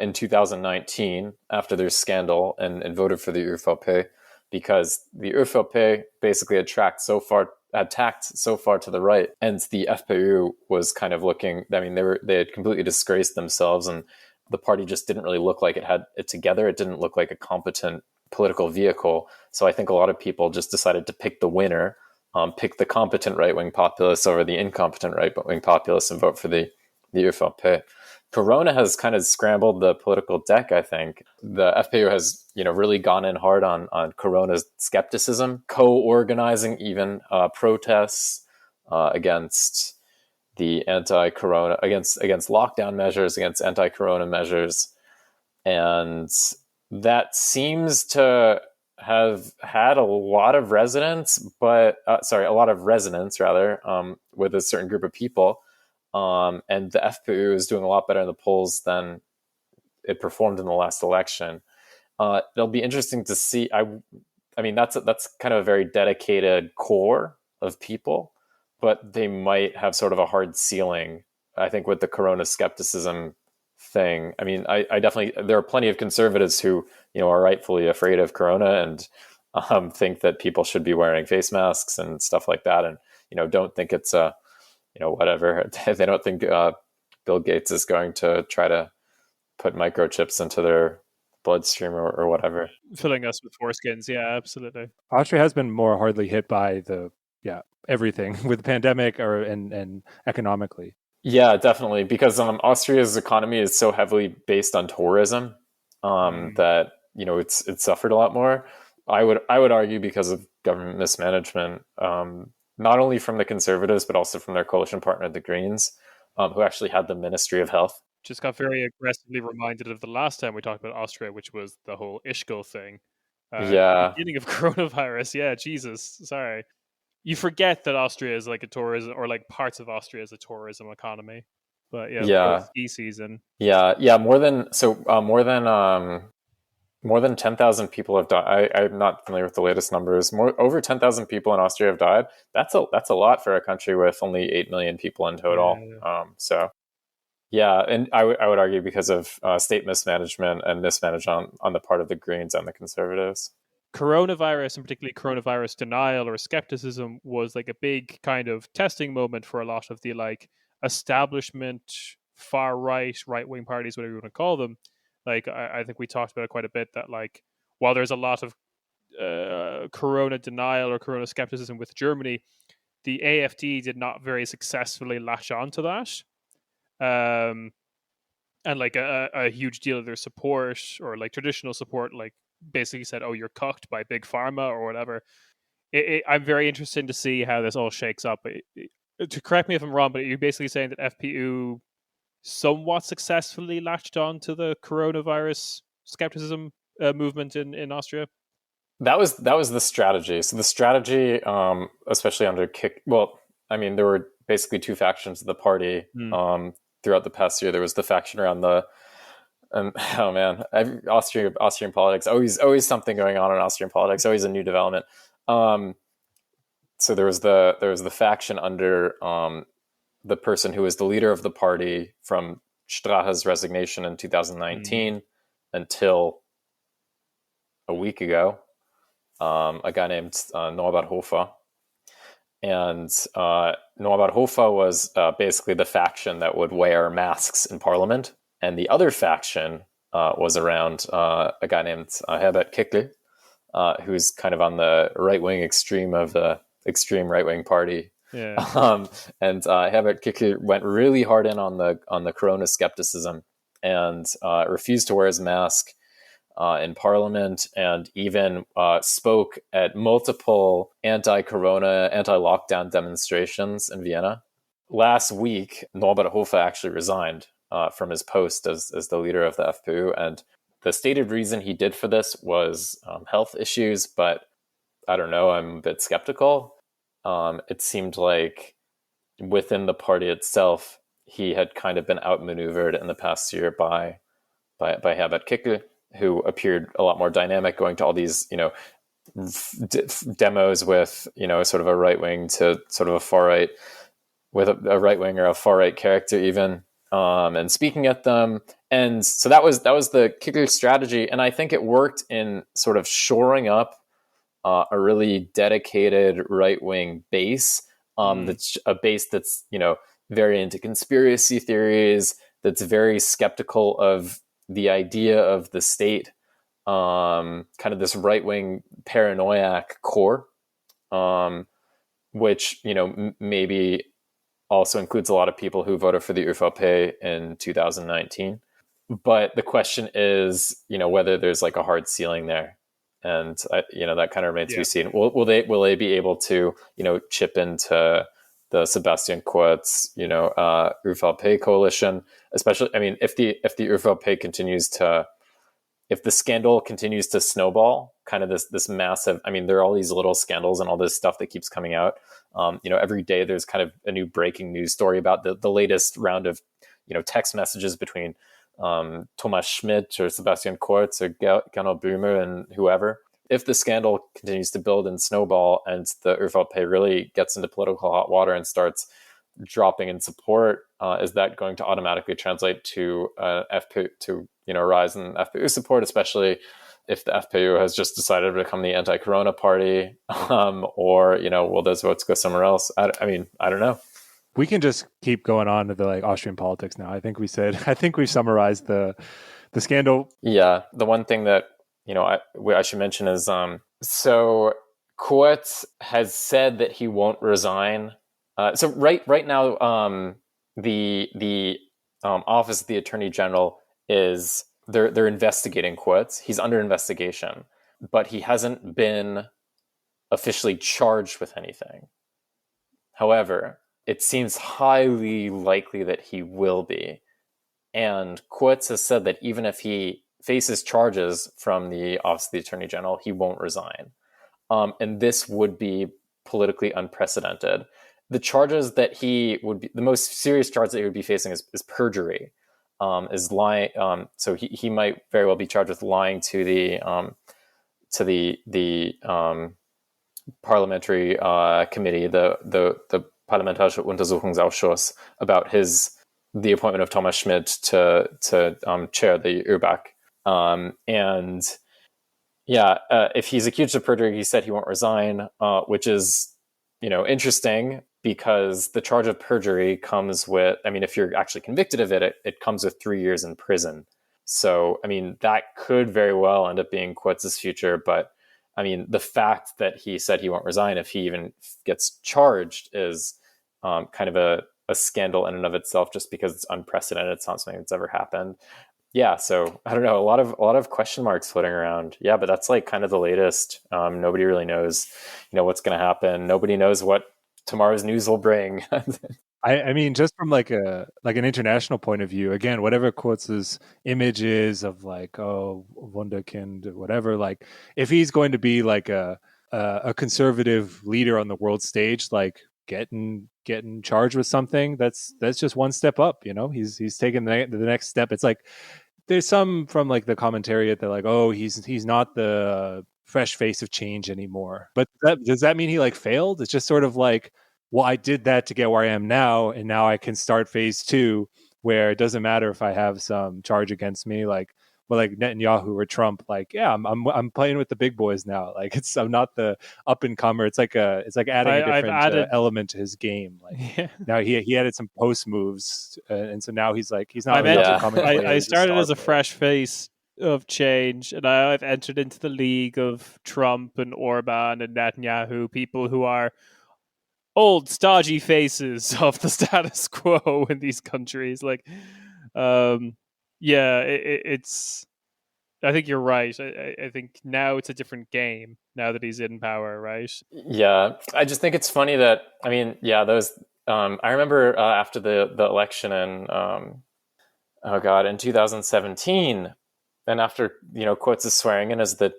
in 2019 after their scandal and voted for the ÖVP. Because the ÖVP basically had tacked so far to the right, and the FPÖ was kind of looking. I mean, they had completely disgraced themselves, and the party just didn't really look like it had it together. It didn't look like a competent political vehicle. So I think a lot of people just decided to pick the winner, pick the competent right-wing populists over the incompetent right-wing populists, and vote for the ÖVP. Corona has kind of scrambled the political deck, I think. The FPÖ has, really gone in hard on Corona's skepticism, co-organizing even protests against the anti-Corona, against lockdown measures, against anti-Corona measures. And that seems to have had a lot of resonance, with a certain group of people. And the FPÖ is doing a lot better in the polls than it performed in the last election. It'll be interesting to see. That's kind of a very dedicated core of people, but they might have sort of a hard ceiling, I think, with the Corona skepticism thing. I mean, I definitely, there are plenty of conservatives who, are rightfully afraid of Corona and think that people should be wearing face masks and stuff like that. And, don't think it's whatever. They don't think Bill Gates is going to try to put microchips into their bloodstream or whatever. Filling us with foreskins. Yeah, absolutely. Austria has been more hardly hit by everything with the pandemic and economically. Yeah, definitely. Because Austria's economy is so heavily based on tourism that, it's suffered a lot more. I would argue because of government mismanagement, not only from the Conservatives, but also from their coalition partner, the Greens, who actually had the Ministry of Health. Just got very aggressively reminded of the last time we talked about Austria, which was the whole Ischgl thing. The beginning of coronavirus. Yeah, Jesus. Sorry. You forget that Austria is like a tourism, or like parts of Austria is a tourism economy. But ski season. Yeah. More than More than 10,000 people have died. I'm not familiar with the latest numbers. Over 10,000 people in Austria have died. That's a lot for a country with only 8 million people in total. So, yeah, and I would argue because of state mismanagement and mismanagement on the part of the Greens and the Conservatives. Coronavirus, and particularly coronavirus denial or skepticism, was like a big kind of testing moment for a lot of the like establishment, far right wing parties, whatever you want to call them. Like I think we talked about it quite a bit, that like while there's a lot of corona denial or corona skepticism with Germany, the AfD did not very successfully latch on to that. And like a huge deal of their support, or like traditional support, like basically said, oh, you're cucked by big pharma or whatever. I'm very interested to see how this all shakes up. To correct me if I'm wrong, but you're basically saying that FPU somewhat successfully latched on to the coronavirus skepticism movement in Austria. That was the strategy. So the strategy, especially under there were basically two factions of the party throughout the past year. There was the faction around Austrian politics. Always something going on in Austrian politics. Always a new development. So there was the faction under the person who was the leader of the party from Strache's resignation in 2019 until a week ago, a guy named Norbert Hofer. And Norbert Hofer was basically the faction that would wear masks in parliament. And the other faction was around a guy named Herbert Kickl, who's kind of on the right-wing extreme of the extreme right-wing party. Yeah. And Herbert Kickl went really hard in on the corona skepticism and refused to wear his mask in Parliament, and even spoke at multiple anti-corona, anti-lockdown demonstrations in Vienna. Last week, Norbert Hofer actually resigned from his post as the leader of the FPÖ, and the stated reason he did for this was health issues, but I don't know, I'm a bit skeptical. It seemed like within the party itself, he had kind of been outmaneuvered in the past year by Herbert Kickl, who appeared a lot more dynamic, going to all these, demos with, sort of a right wing to sort of a far right, with a right wing or a far right character even, and speaking at them. And so that was the Kickl strategy. And I think it worked in sort of shoring up a really dedicated right-wing base, that's a base that's, very into conspiracy theories, that's very skeptical of the idea of the state, kind of this right-wing paranoiac core, which, maybe also includes a lot of people who voted for the ÖVP in 2019. But the question is, whether there's like a hard ceiling there. And that kind of remains to be seen. Will they be able to chip into the Sebastian Kurz ÖVP coalition? Especially, I mean, if the ÖVP continues to, if the scandal continues to snowball, kind of this massive. I mean, there are all these little scandals and all this stuff that keeps coming out. Every day there's kind of a new breaking news story about the latest round of text messages between Thomas Schmidt or Sebastian Kurz or Gernot Böhmer and whoever. If the scandal continues to build and snowball and the ÖVP really gets into political hot water and starts dropping in support, is that going to automatically translate to FPÖ, to rise in FPÖ support, especially if the FPÖ has just decided to become the anti-corona party, or will those votes go somewhere else? I don't know. We can just keep going on to the Austrian politics now. I think we summarized the scandal. Yeah, the one thing that I should mention is so Kurz has said that he won't resign. So right now, the office of the Attorney General is they're investigating Kurz. He's under investigation, but he hasn't been officially charged with anything. However, it seems highly likely that he will be. And Kurz has said that even if he faces charges from the Office of the Attorney General, he won't resign. And this would be politically unprecedented. The charges that the most serious charge that he would be facing is perjury. is lying. So he might very well be charged with lying to the parliamentary committee, the Parlamentarische Untersuchungsausschuss, about the appointment of Thomas Schmidt to chair the ÖBAG. And yeah, if he's accused of perjury, he said he won't resign, which is, interesting, because the charge of perjury comes with, if you're actually convicted of it, it comes with 3 years in prison. So, that could very well end up being Kurz's future. But the fact that he said he won't resign if he even gets charged is kind of a scandal in and of itself, just because it's unprecedented. It's not something that's ever happened. Yeah, so I don't know, a lot of question marks floating around. Yeah, but that's like kind of the latest. Nobody really knows, what's going to happen. Nobody knows what tomorrow's news will bring. Just from like an international point of view, again, whatever Kurz's image is of like, oh, Wunderkind, whatever, like if he's going to be like a conservative leader on the world stage, like getting charged with something, that's just one step up. He's taken the next step. It's like there's some from like the commentary that like, oh, he's not the fresh face of change anymore. But does that mean he like failed? It's just sort of like, well, I did that to get where I am now, and now I can start phase 2, where it doesn't matter if I have some charge against me, like Netanyahu or Trump. Like, yeah, I'm playing with the big boys now. Like, I'm not the up and comer. It's like adding a different element to his game. Like, yeah. Now he added some post moves, and so now he's not. I started as a fresh face of change, and I've entered into the league of Trump and Orban and Netanyahu, people who are old stodgy faces of the status quo in these countries. Like, it's I think you're right. I think now it's a different game now that he's in power, right? Yeah, I just think it's funny that those I remember after the election in in 2017, and after Kurz is swearing in as this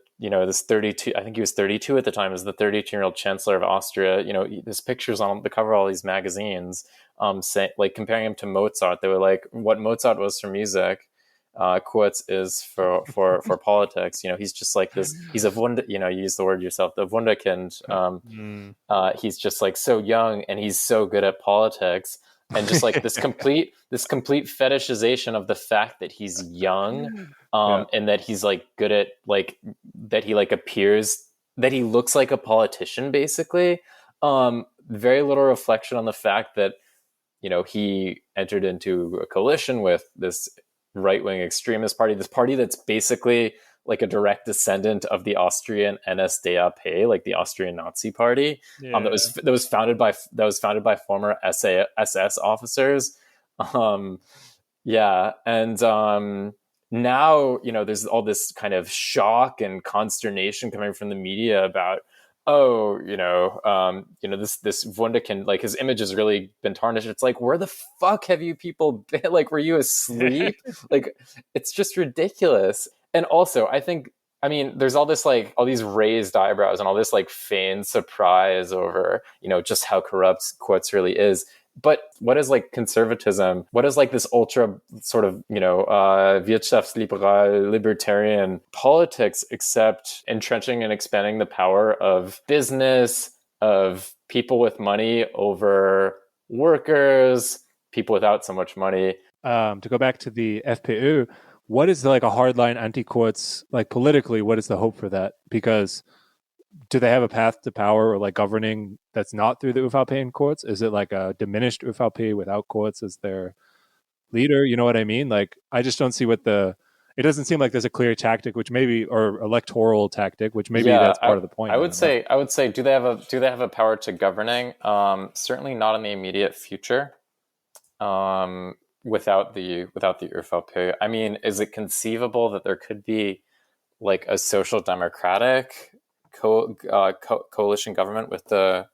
32, I think he was 32 at the time, as the 32-year-old chancellor of Austria. His pictures on the cover of all these magazines, comparing him to Mozart. They were like, what Mozart was for music, Kurz is for politics. He's just like this. He's a you use the word yourself, the Wunderkind. He's just like so young, and he's so good at politics. And just like this complete fetishization of the fact that he's young, and that he's like good at like that he like appears that he looks like a politician, basically. Very little reflection on the fact that he entered into a coalition with this right-wing extremist party, this party that's basically like a direct descendant of the Austrian NSDAP, like the Austrian Nazi Party, that was founded by former SS officers. Now there's all this kind of shock and consternation coming from the media about, this Wunderkind, like his image has really been tarnished. It's like, where the fuck have you people been? Like, were you asleep? Like, it's just ridiculous. And also, I think, there's all this like all these raised eyebrows and all this like feigned surprise over, just how corrupt Kurz really is. But what is like conservatism? What is like this ultra sort of, Wirtschaftsliberal libertarian politics, except entrenching and expanding the power of business, of people with money over workers, people without so much money? To go back to the FPÖ, what is like a hardline anti-Kurz, like politically, what is the hope for that? Because do they have a path to power or like governing that's not through the ÖVP and Kurz? Is it like a diminished ÖVP without Kurz as their leader? You know what I mean? Like, I just don't see it doesn't seem like there's a clear tactic, which maybe, or electoral tactic, which maybe that's part of the point. I would say, do they have a power to governing? Certainly not in the immediate future. Without the ÖVP. Is it conceivable that there could be like a social democratic coalition government with the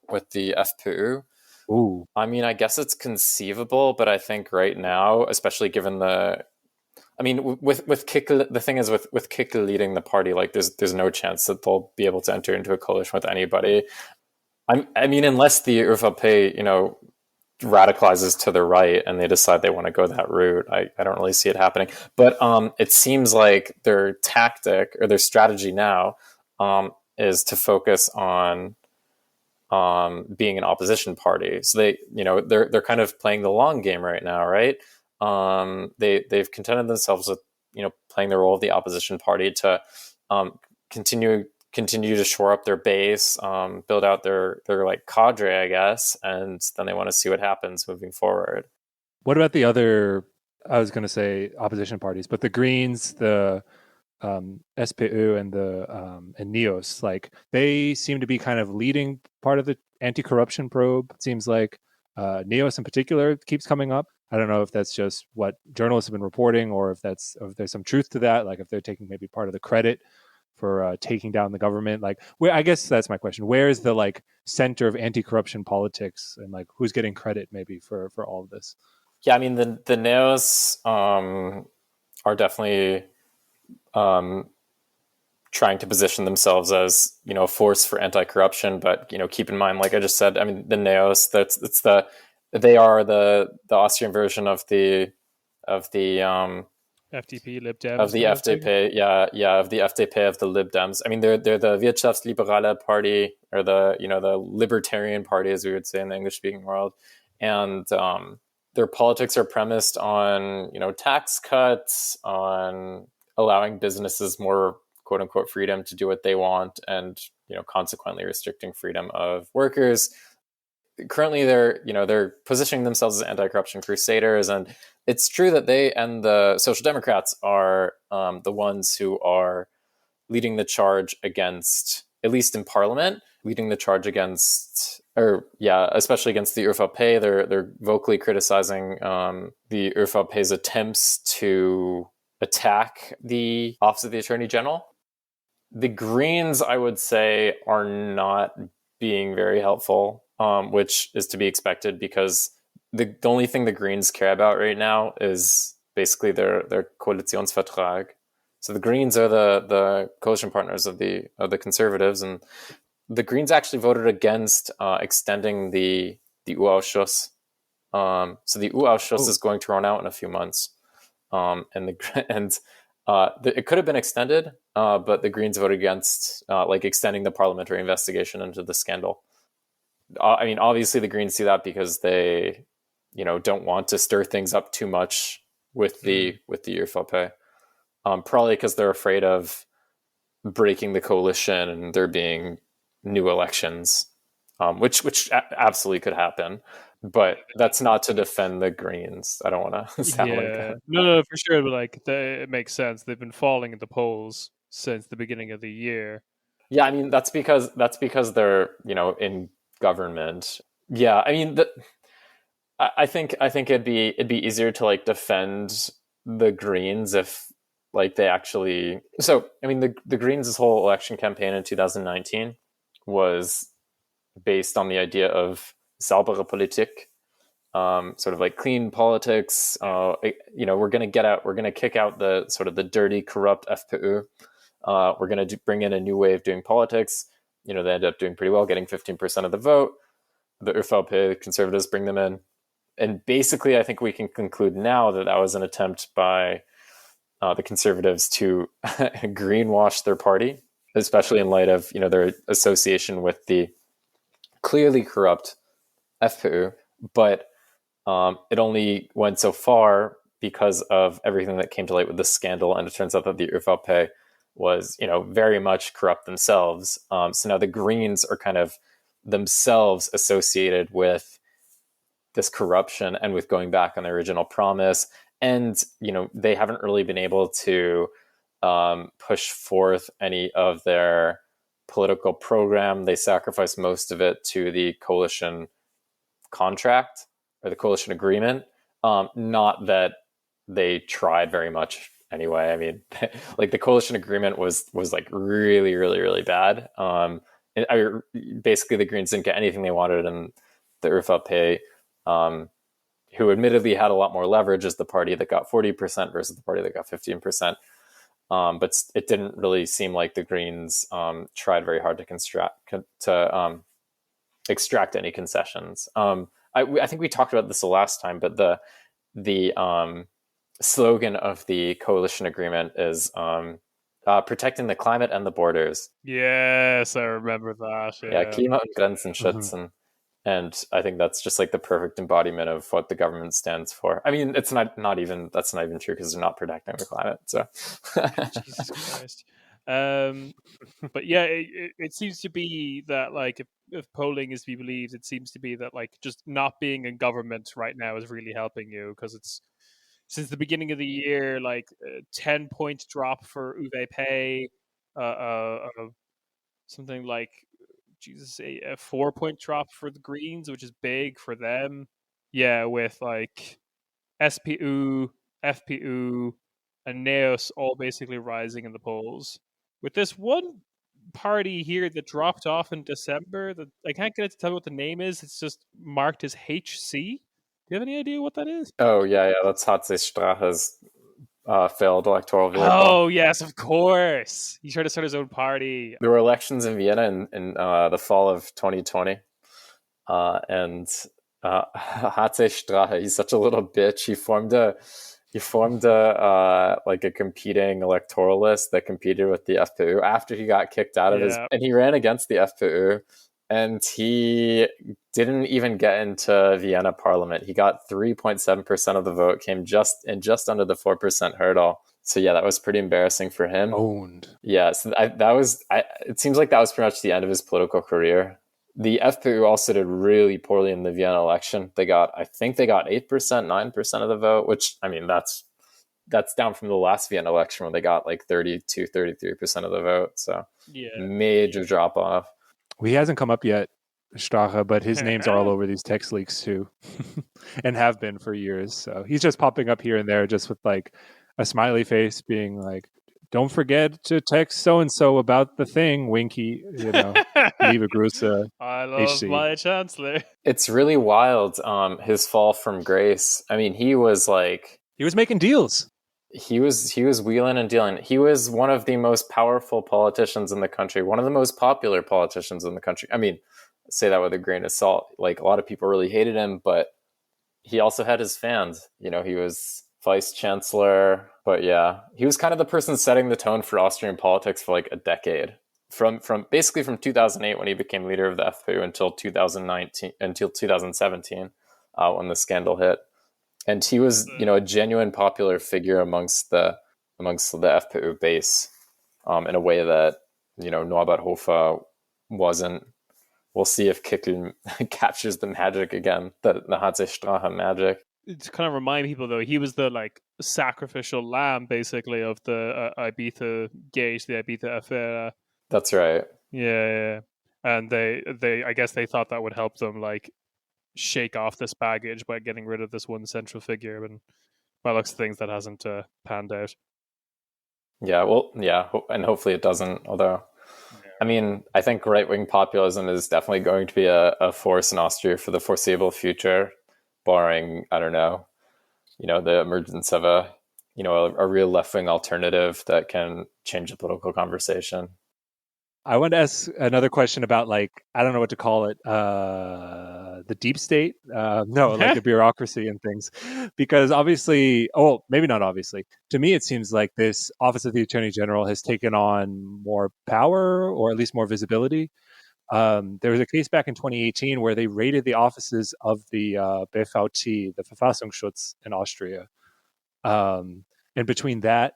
FPÖ? Ooh. I guess it's conceivable, but I think right now, especially given with Kickl, the thing is with Kickl leading the party, like there's no chance that they'll be able to enter into a coalition with anybody. Unless the ÖVP, radicalizes to the right and they decide they want to go that route. I don't really see it happening. But it seems like their tactic or their strategy now is to focus on being an opposition party. So they're kind of playing the long game right now, right? They've contented themselves with playing the role of the opposition party to continue to shore up their base, build out their like cadre, I guess, and then they want to see what happens moving forward. What about the other, I was going to say opposition parties, but the Greens, the SPÖ and the and NEOS, like they seem to be kind of leading part of the anti-corruption probe. It seems like NEOS in particular keeps coming up. I don't know if that's just what journalists have been reporting, or if there's some truth to that. Like if they're taking maybe part of the credit for taking down the government. Like, I guess that's my question. Where is the like center of anti-corruption politics, and like who's getting credit maybe for all of this? Yeah, I mean the NEOS are definitely trying to position themselves as a force for anti-corruption, but keep in mind, like I just said, I mean the NEOS, they are the Austrian version of the FDP, Lib Dems, of the FDP, of the FDP, of the Lib Dems. I mean, they're the Wirtschaftsliberale party, or the libertarian party, as we would say in the English-speaking world, and their politics are premised on tax cuts, on allowing businesses more quote unquote freedom to do what they want, and consequently restricting freedom of workers. Currently, they're positioning themselves as anti-corruption crusaders, and it's true that they and the Social Democrats are the ones who are leading the charge against, at least in Parliament, especially against the ÖVP. They're vocally criticizing the ÖVP's attempts to attack the Office of the Attorney General. The Greens, I would say, are not being very helpful. Which is to be expected, because the only thing the Greens care about right now is basically their Koalitionsvertrag. So the Greens are the coalition partners of the Conservatives, and the Greens actually voted against extending the U-Ausschuss. So the U-Ausschuss is going to run out in a few months, it could have been extended, but the Greens voted against extending the parliamentary investigation into the scandal. I mean, obviously the Greens do that because they, don't want to stir things up too much with the ÖVP. Probably because they're afraid of breaking the coalition and there being new elections, which absolutely could happen. But that's not to defend the Greens. I don't want to sound like that. No, for sure. But it makes sense. They've been falling in the polls since the beginning of the year. Yeah, I mean that's because they're in government. Yeah, I mean I think it'd be easier to defend the Greens if they actually. So I mean the Greens' whole election campaign in 2019 was based on the idea of saubere Politik, sort of clean politics. We're going to kick out the dirty, corrupt FPÖ. We're going to bring in a new way of doing politics. They ended up doing pretty well, getting 15% of the vote. The ÖVP Conservatives bring them in. And basically, I think we can conclude now that was an attempt by the Conservatives to greenwash their party, especially in light of their association with the clearly corrupt FPÖ. But it only went so far because of everything that came to light with the scandal, and it turns out that the ÖVP was, very much corrupt themselves. So now the Greens are kind of themselves associated with this corruption and with going back on the original promise. And, they haven't really been able to push forth any of their political program. They sacrificed most of it to the coalition contract or the coalition agreement. Not that they tried very much anyway. I mean, the coalition agreement was really, really, really bad. Basically the Greens didn't get anything they wanted, and the ÖVP, who admittedly had a lot more leverage as the party that got 40% versus the party that got 15%. But it didn't really seem like the Greens tried very hard to extract any concessions. I think we talked about this the last time, but the slogan of the coalition agreement is protecting the climate and the borders. Yes, I remember that. Yeah, Yeah. Klima und Grenzen schützen. And I think that's just like the perfect embodiment of what the government stands for. I mean, it's not even true because they're not protecting the climate. So, Jesus Christ. But yeah, it seems to be that like if polling is to be believed, it seems to be that like just not being in government right now is really helping you, because it's since the beginning of the year, like 10-point drop for Uwe Pay, something like Jesus, a 4-point drop for the Greens, which is big for them. Yeah, with like SPU, FPU, and NEOS all basically rising in the polls. With this one party here that dropped off in December, that I can't get it to tell me what the name is. It's just marked as HC. Do you have any idea what that is? oh yeah, that's HC Strache's failed electoral vehicle. Oh yes, of course. He tried to start his own party. There were elections in Vienna in the fall of 2020, and HC Strache, he's such a little bitch. He formed a like a competing electoral list that competed with the FPÖ after he got kicked out of his, and he ran against the FPÖ, and he didn't even get into Vienna Parliament. He got 3.7% of the vote, came just under the 4% hurdle. So yeah, that was pretty embarrassing for him. Owned. Yeah, so it seems like that was pretty much the end of his political career. The FPÖ also did really poorly in the Vienna election. I think they got 8%, 9% of the vote, which, I mean, that's down from the last Vienna election when they got like 32, 33% of the vote. So yeah, major drop off. Well, he hasn't come up yet, Strache, but his names are all over these text leaks too, and have been for years. So he's just popping up here and there, just with like a smiley face, being like, "Don't forget to text so and so about the thing, Winky." You know, liebe Grüße. I love HC. my chancellor. It's really wild. His fall from grace. I mean, he was making deals. He was wheeling and dealing. He was one of the most powerful politicians in the country, one of the most popular politicians in the country. I mean, say that with a grain of salt. Like, a lot of people really hated him, but he also had his fans. You know, he was vice chancellor, but yeah, he was kind of the person setting the tone for Austrian politics for like a decade. From basically from 2008 when he became leader of the FPÖ until 2017, when the scandal hit. And he was, you know, a genuine popular figure amongst the FPÖ base, in a way that, you know, Norbert Hofer wasn't. We'll see if Kickl captures the magic again, the HC Strache magic. To kind of remind people, though, he was the like sacrificial lamb, basically, of the Ibiza gate, the Ibiza affair. That's right. Yeah. And they I guess they thought that would help them like shake off this baggage by getting rid of this one central figure, and by looks of things that hasn't panned out. Yeah, well, yeah, and hopefully it doesn't, although I mean, I think right-wing populism is definitely going to be a force in Austria for the foreseeable future, barring, I don't know, you know, the emergence of a real left-wing alternative that can change the political conversation. I want to ask another question about, like, I don't know what to call it, the deep state? Like the bureaucracy and things. Because obviously, maybe not obviously, to me it seems like this Office of the Attorney General has taken on more power, or at least more visibility. There was a case back in 2018 where they raided the offices of the BVT, the Verfassungsschutz in Austria. And between that,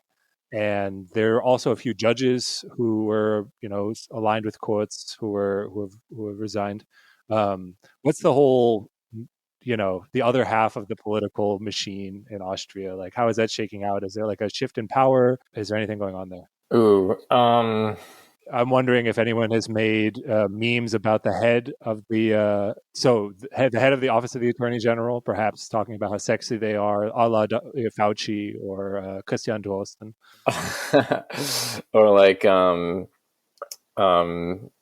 and there are also a few judges who were, you know, aligned with Kurz who have resigned. What's the whole, you know, the other half of the political machine in Austria? Like, how is that shaking out? Is there like a shift in power? Is there anything going on there? I'm wondering if anyone has made memes about the head of the head of the Office of the Attorney General, perhaps talking about how sexy they are, a la Fauci or Christian Drosten, or like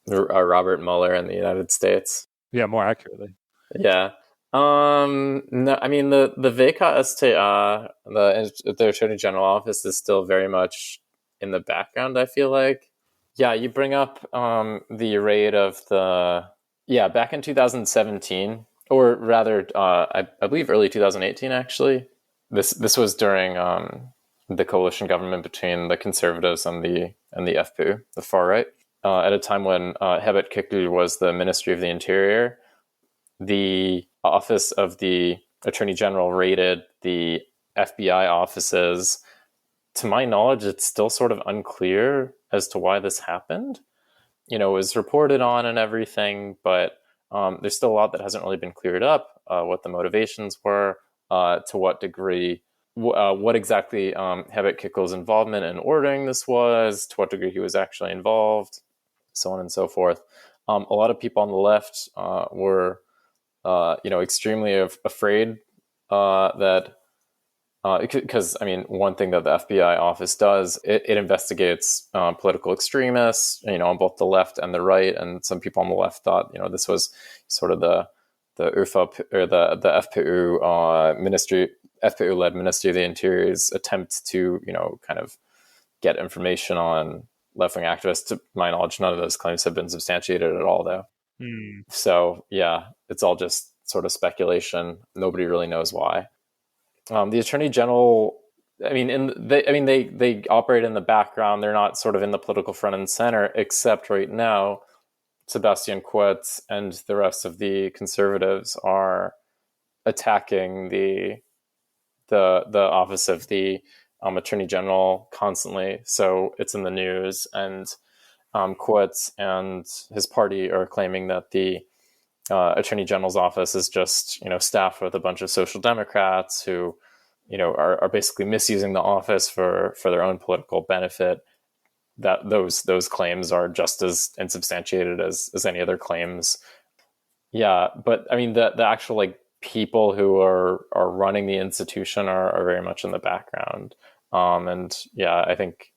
Robert Mueller in the United States. Yeah, more accurately. Yeah. No, I mean the VKSTA, the Attorney General Office, is still very much in the background, I feel like. Yeah, you bring up the raid of back in 2017, or rather, I believe early 2018. Actually, this was during the coalition government between the Conservatives and the FPÖ, the far right, at a time when Herbert Kickl was the Ministry of the Interior. The office of the Attorney General raided the FBI offices. To my knowledge, it's still sort of unclear as to why this happened. It was reported on and everything, but there's still a lot that hasn't really been cleared up. What the motivations were, to what degree, what exactly Herbert Kickl's involvement in ordering this was, to what degree he was actually involved, so on and so forth. A lot of people on the left were, extremely afraid that. Because, one thing that the FBI office does, it investigates political extremists, on both the left and the right. And some people on the left thought, this was sort of the ÖVP, or the FPÖ FPÖ-led Ministry of the Interior's attempt to, kind of get information on left-wing activists. To my knowledge, none of those claims have been substantiated at all, though. So, yeah, it's all just sort of speculation. Nobody really knows why. The Attorney General, they operate in the background. They're not sort of in the political front and center, except right now, Sebastian Kurz and the rest of the Conservatives are attacking the office of the Attorney General constantly. So it's in the news, and Kurz and his party are claiming that the Attorney General's office is just, staffed with a bunch of social democrats who, are basically misusing the office for their own political benefit. That those claims are just as unsubstantiated as any other claims. Yeah, but the actual people who are running the institution are very much in the background. And yeah, I think,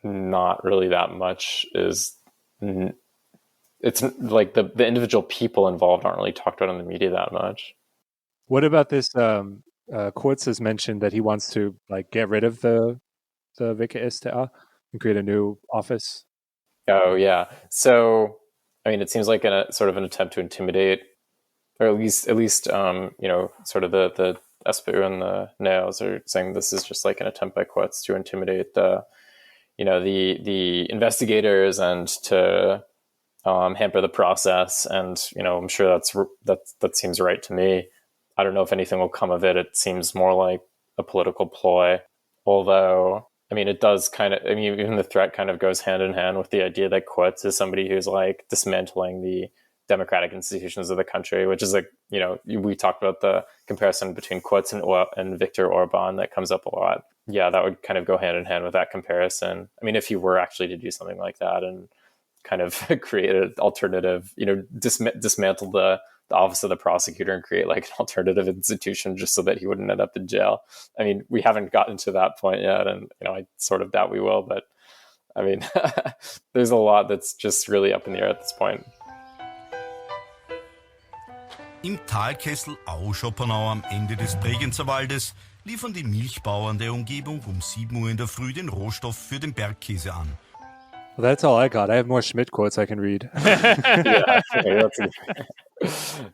not really that much is. It's like the individual people involved aren't really talked about in the media that much. What about this? Kurz has mentioned that he wants to get rid of the WKStA and create a new office. Oh yeah. So it seems like sort of an attempt to intimidate, or at least sort of the SPÖ and the NEOs are saying this is just like an attempt by Kurz to intimidate the investigators and to hamper the process. And I'm sure that seems right to me. I don't know if anything will come of it. It seems more like a political ploy, although it does kind of, even the threat kind of goes hand in hand with the idea that Kurz is somebody who's dismantling the democratic institutions of the country, which is we talked about the comparison between Kurz and Viktor Orban that comes up a lot. Yeah, that would kind of go hand in hand with that comparison. If you were actually to do something like that and kind of create an alternative, dismantle the office of the prosecutor and create an alternative institution just so that he wouldn't end up in jail. We haven't gotten to that point yet, and I sort of doubt we will, but there's a lot that's just really up in the air at this point. Im Talkessel Au-Schoppenau am Ende des Bregenzer Waldes liefern die Milchbauern der Umgebung 7 Uhr in der Früh den Rohstoff für den Bergkäse an. Well, that's all I got. I have more Schmidt quotes I can read.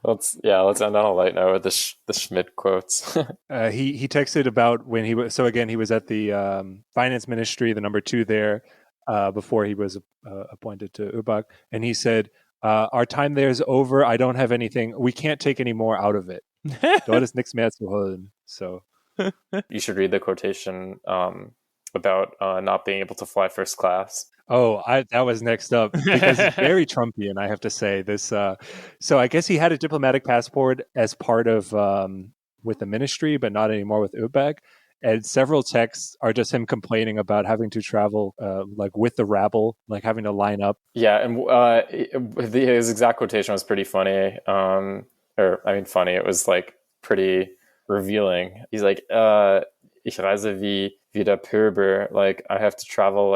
Let's end on a light note with the Schmidt quotes. He texted about when he was at the finance ministry, the number 2 there, before he was appointed to ÖBAG, and he said, "Our time there is over. I don't have anything. We can't take any more out of it. Dort ist nichts mehr zu holen." So you should read the quotation about not being able to fly first class. Oh, that was next up because it's very Trumpian, I have to say. This, so I guess he had a diplomatic passport as part of with the ministry, but not anymore with ÖBAG. And several texts are just him complaining about having to travel with the rabble, having to line up. Yeah, and his exact quotation was pretty funny. Funny. It was pretty revealing. He's like, "Ich reise wie der Pöbel." I have to travel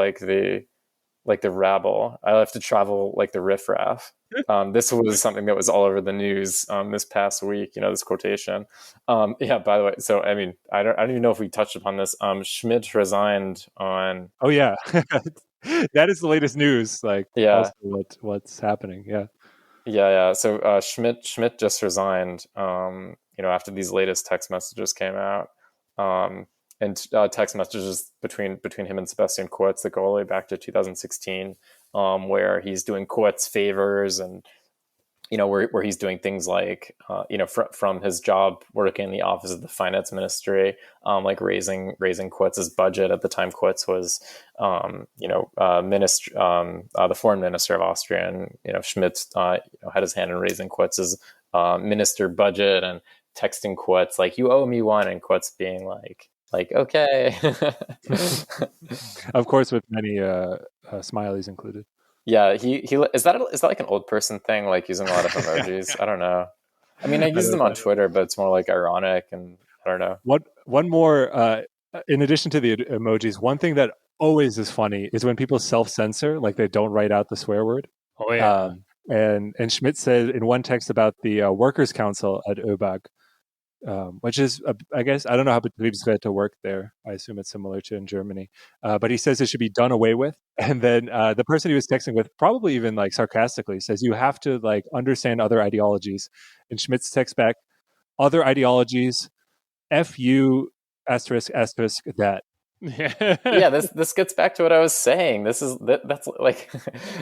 the rabble. I have to travel like the riffraff. This was something that was all over the news this past week. This quotation. Yeah. By the way, so I don't even know if we touched upon this. Schmidt resigned on. Oh yeah, that is the latest news. Yeah, what's happening? Yeah. Yeah. So Schmidt just resigned. After these latest text messages came out, and text messages between him and Sebastian Kurz that go all the way back to 2016, where he's doing Kurz favors and where he's doing things like, from his job working in the office of the finance ministry, like raising Kurz's budget. At the time, Kurz was, the foreign minister of Austria, and Schmidt, had his hand in raising Kurz's minister budget and texting Kurz like, "You owe me one," and Kurz being like, okay. Of course, with many smileys included. Yeah, he is that like an old person thing, like using a lot of emojis? I don't know. I mean, I use them on Twitter, but it's more like ironic, and I don't know. One more, in addition to the emojis, one thing that always is funny is when people self-censor, like they don't write out the swear word. Oh yeah. And Schmidt said in one text about the Workers' Council at ÖBAG, which is, I guess, I don't know how Betriebsräte work there. I assume it's similar to in Germany. But he says it should be done away with. And then the person he was texting with, probably even like sarcastically, says you have to like understand other ideologies. And Schmidt's text back, other ideologies, F you, asterisk, asterisk, that. Yeah, this gets back to what I was saying. That's like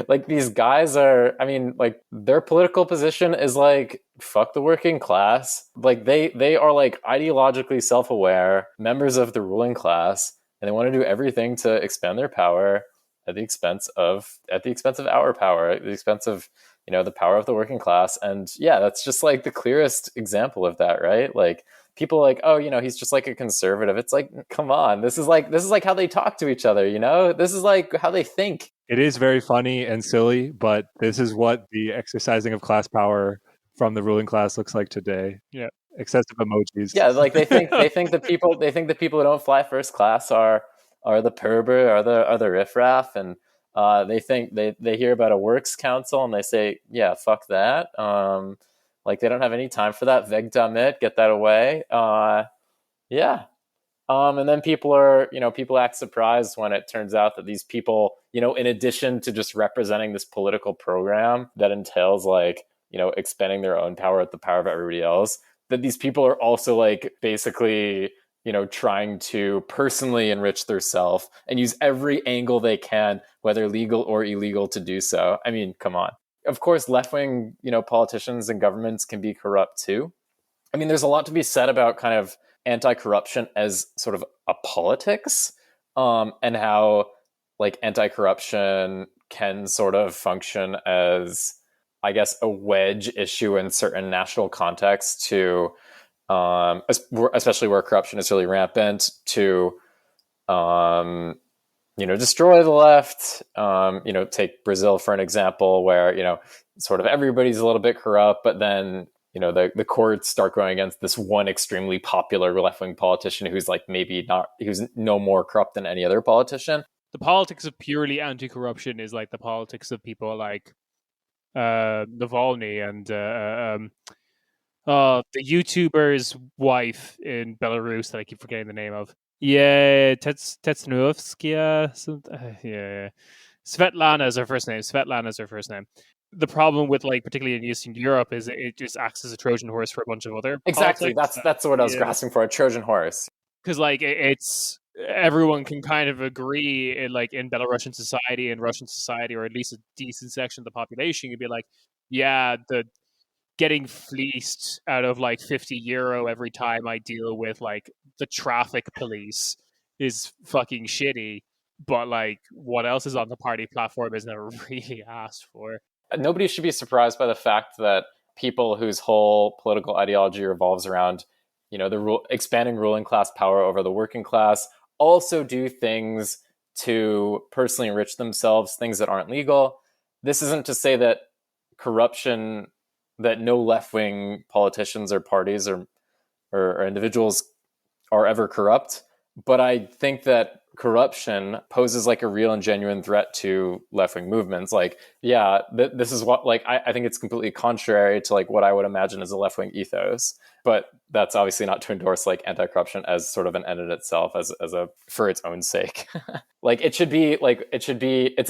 like these guys are, I mean, like their political position is like fuck the working class. Like they are like ideologically self-aware members of the ruling class, and they want to do everything to expand their power at the expense of our power, at the expense of the power of the working class. And yeah, that's just like the clearest example of that, right? Like people are like, oh, he's just like a conservative. It's like, come on, this is like how they talk to each other, this is like how they think. It is very funny and silly, but this is what the exercising of class power from the ruling class looks like today. Yeah, excessive emojis. Yeah, like they think the people who don't fly first class are the perber, are the riffraff, and they think they hear about a works council and they say, yeah, fuck that. Like they don't have any time for that. Weg damit, get that away. Yeah. And then people act surprised when it turns out that these people, in addition to just representing this political program that entails like, expending their own power at the power of everybody else, that these people are also like basically, trying to personally enrich themselves and use every angle they can, whether legal or illegal, to do so. I mean, come on. Of course, left-wing, politicians and governments can be corrupt too. I mean, there's a lot to be said about kind of anti-corruption as sort of a politics, and how like anti-corruption can sort of function as, I guess, a wedge issue in certain national contexts to, especially where corruption is really rampant, to destroy the left. Take Brazil for an example, where sort of everybody's a little bit corrupt, but then the courts start going against this one extremely popular left-wing politician who's like who's no more corrupt than any other politician. The politics of purely anti-corruption is like the politics of people like Navalny and the YouTuber's wife in Belarus that I keep forgetting the name of. Yeah, Tetsnuovskaya. Yeah. Svetlana is her first name. The problem with, like, particularly in Eastern Europe, is it just acts as a Trojan horse for a bunch of other exactly politics. That's what I was grasping for, a Trojan horse. Because like it's everyone can kind of agree in Belarusian society and Russian society, or at least a decent section of the population, could be like, yeah, the getting fleeced out of like €50 every time I deal with like the traffic police is fucking shitty. But like, what else is on the party platform is never really asked for. Nobody should be surprised by the fact that people whose whole political ideology revolves around, expanding ruling class power over the working class, also do things to personally enrich themselves, things that aren't legal. This isn't to say that corruption, that no left-wing politicians or parties or individuals are ever corrupt, but I think that corruption poses like a real and genuine threat to left-wing movements. Like, yeah, this is what, like, I think it's completely contrary to like what I would imagine as a left-wing ethos, but that's obviously not to endorse like anti-corruption as sort of an end in itself, as a for its own sake. Like it's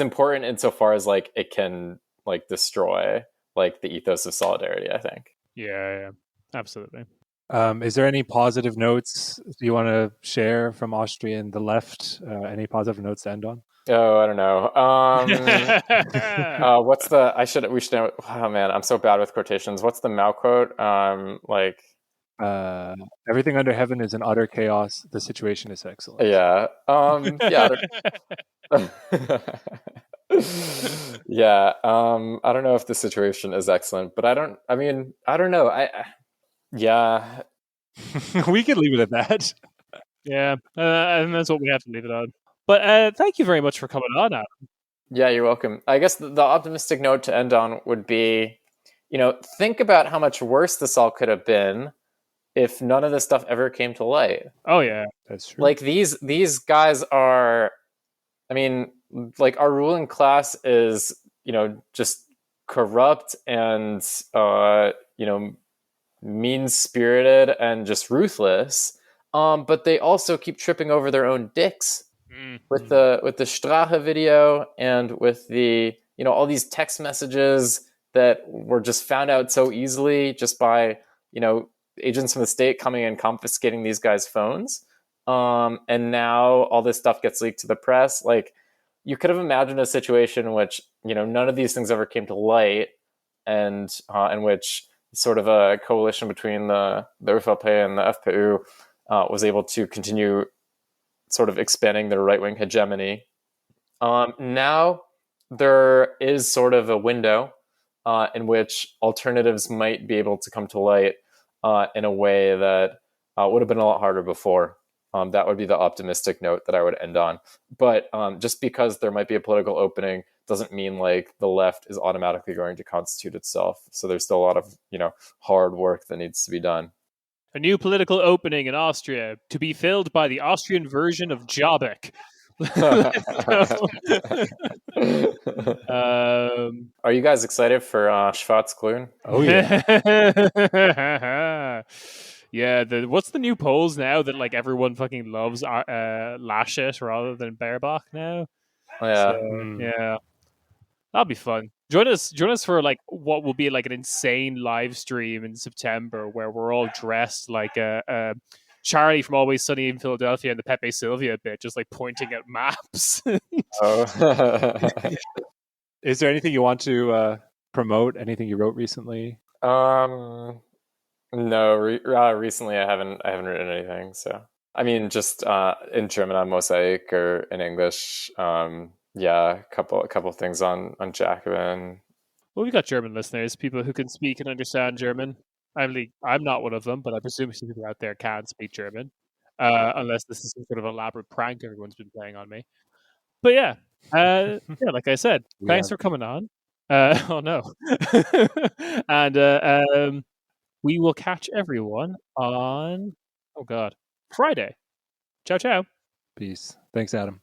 important insofar as like it can like destroy like the ethos of solidarity, I think. Yeah, absolutely. Is there any positive notes you want to share from Austria and the left? Any positive notes to end on? Oh, I don't know. What's the? We should know. Oh man, I'm so bad with quotations. What's the Mao quote? Everything under heaven is in utter chaos. The situation is excellent. Yeah. Yeah. Yeah. I don't know if the situation is excellent, but I don't know. Yeah. We can leave it at that. Yeah, and that's what we have to leave it on. But thank you very much for coming on, Adam. Yeah, you're welcome. I guess the optimistic note to end on would be, think about how much worse this all could have been if none of this stuff ever came to light. Oh yeah, that's true. Like these guys are, like our ruling class is, just corrupt and, mean-spirited and just ruthless. But they also keep tripping over their own dicks with the Strache video and with the, all these text messages that were just found out so easily just by, agents from the state coming and confiscating these guys' phones. And now all this stuff gets leaked to the press. Like, you could have imagined a situation in which, none of these things ever came to light, and in which sort of a coalition between the ÖVP and the FPÖ was able to continue sort of expanding their right-wing hegemony. Now there is sort of a window in which alternatives might be able to come to light in a way that would have been a lot harder before. That would be the optimistic note that I would end on. But just because there might be a political opening doesn't mean like the left is automatically going to constitute itself. So there's still a lot of, hard work that needs to be done. A new political opening in Austria to be filled by the Austrian version of Jobbik. Are you guys excited for Schwarzglühen? Oh yeah. Yeah, what's the new polls now that like everyone fucking loves Laschet rather than Baerbock now? Yeah. So, yeah. That'll be fun. Join us for like what will be like an insane live stream in September where we're all dressed like Charlie from Always Sunny in Philadelphia and the Pepe Sylvia bit, just like pointing at maps. Oh. Is there anything you want to promote? Anything you wrote recently? No. Recently I haven't written anything. So I mean, just in German on Mosaic, or in English. Yeah, a couple things on Jacobin. Well, we got German listeners, people who can speak and understand German. I'm not one of them, but I presume some people out there can speak German, unless this is some sort of elaborate prank everyone's been playing on me. But yeah, like I said, thanks for coming on. Oh no, and we will catch everyone on Friday. Ciao, ciao. Peace. Thanks, Adam.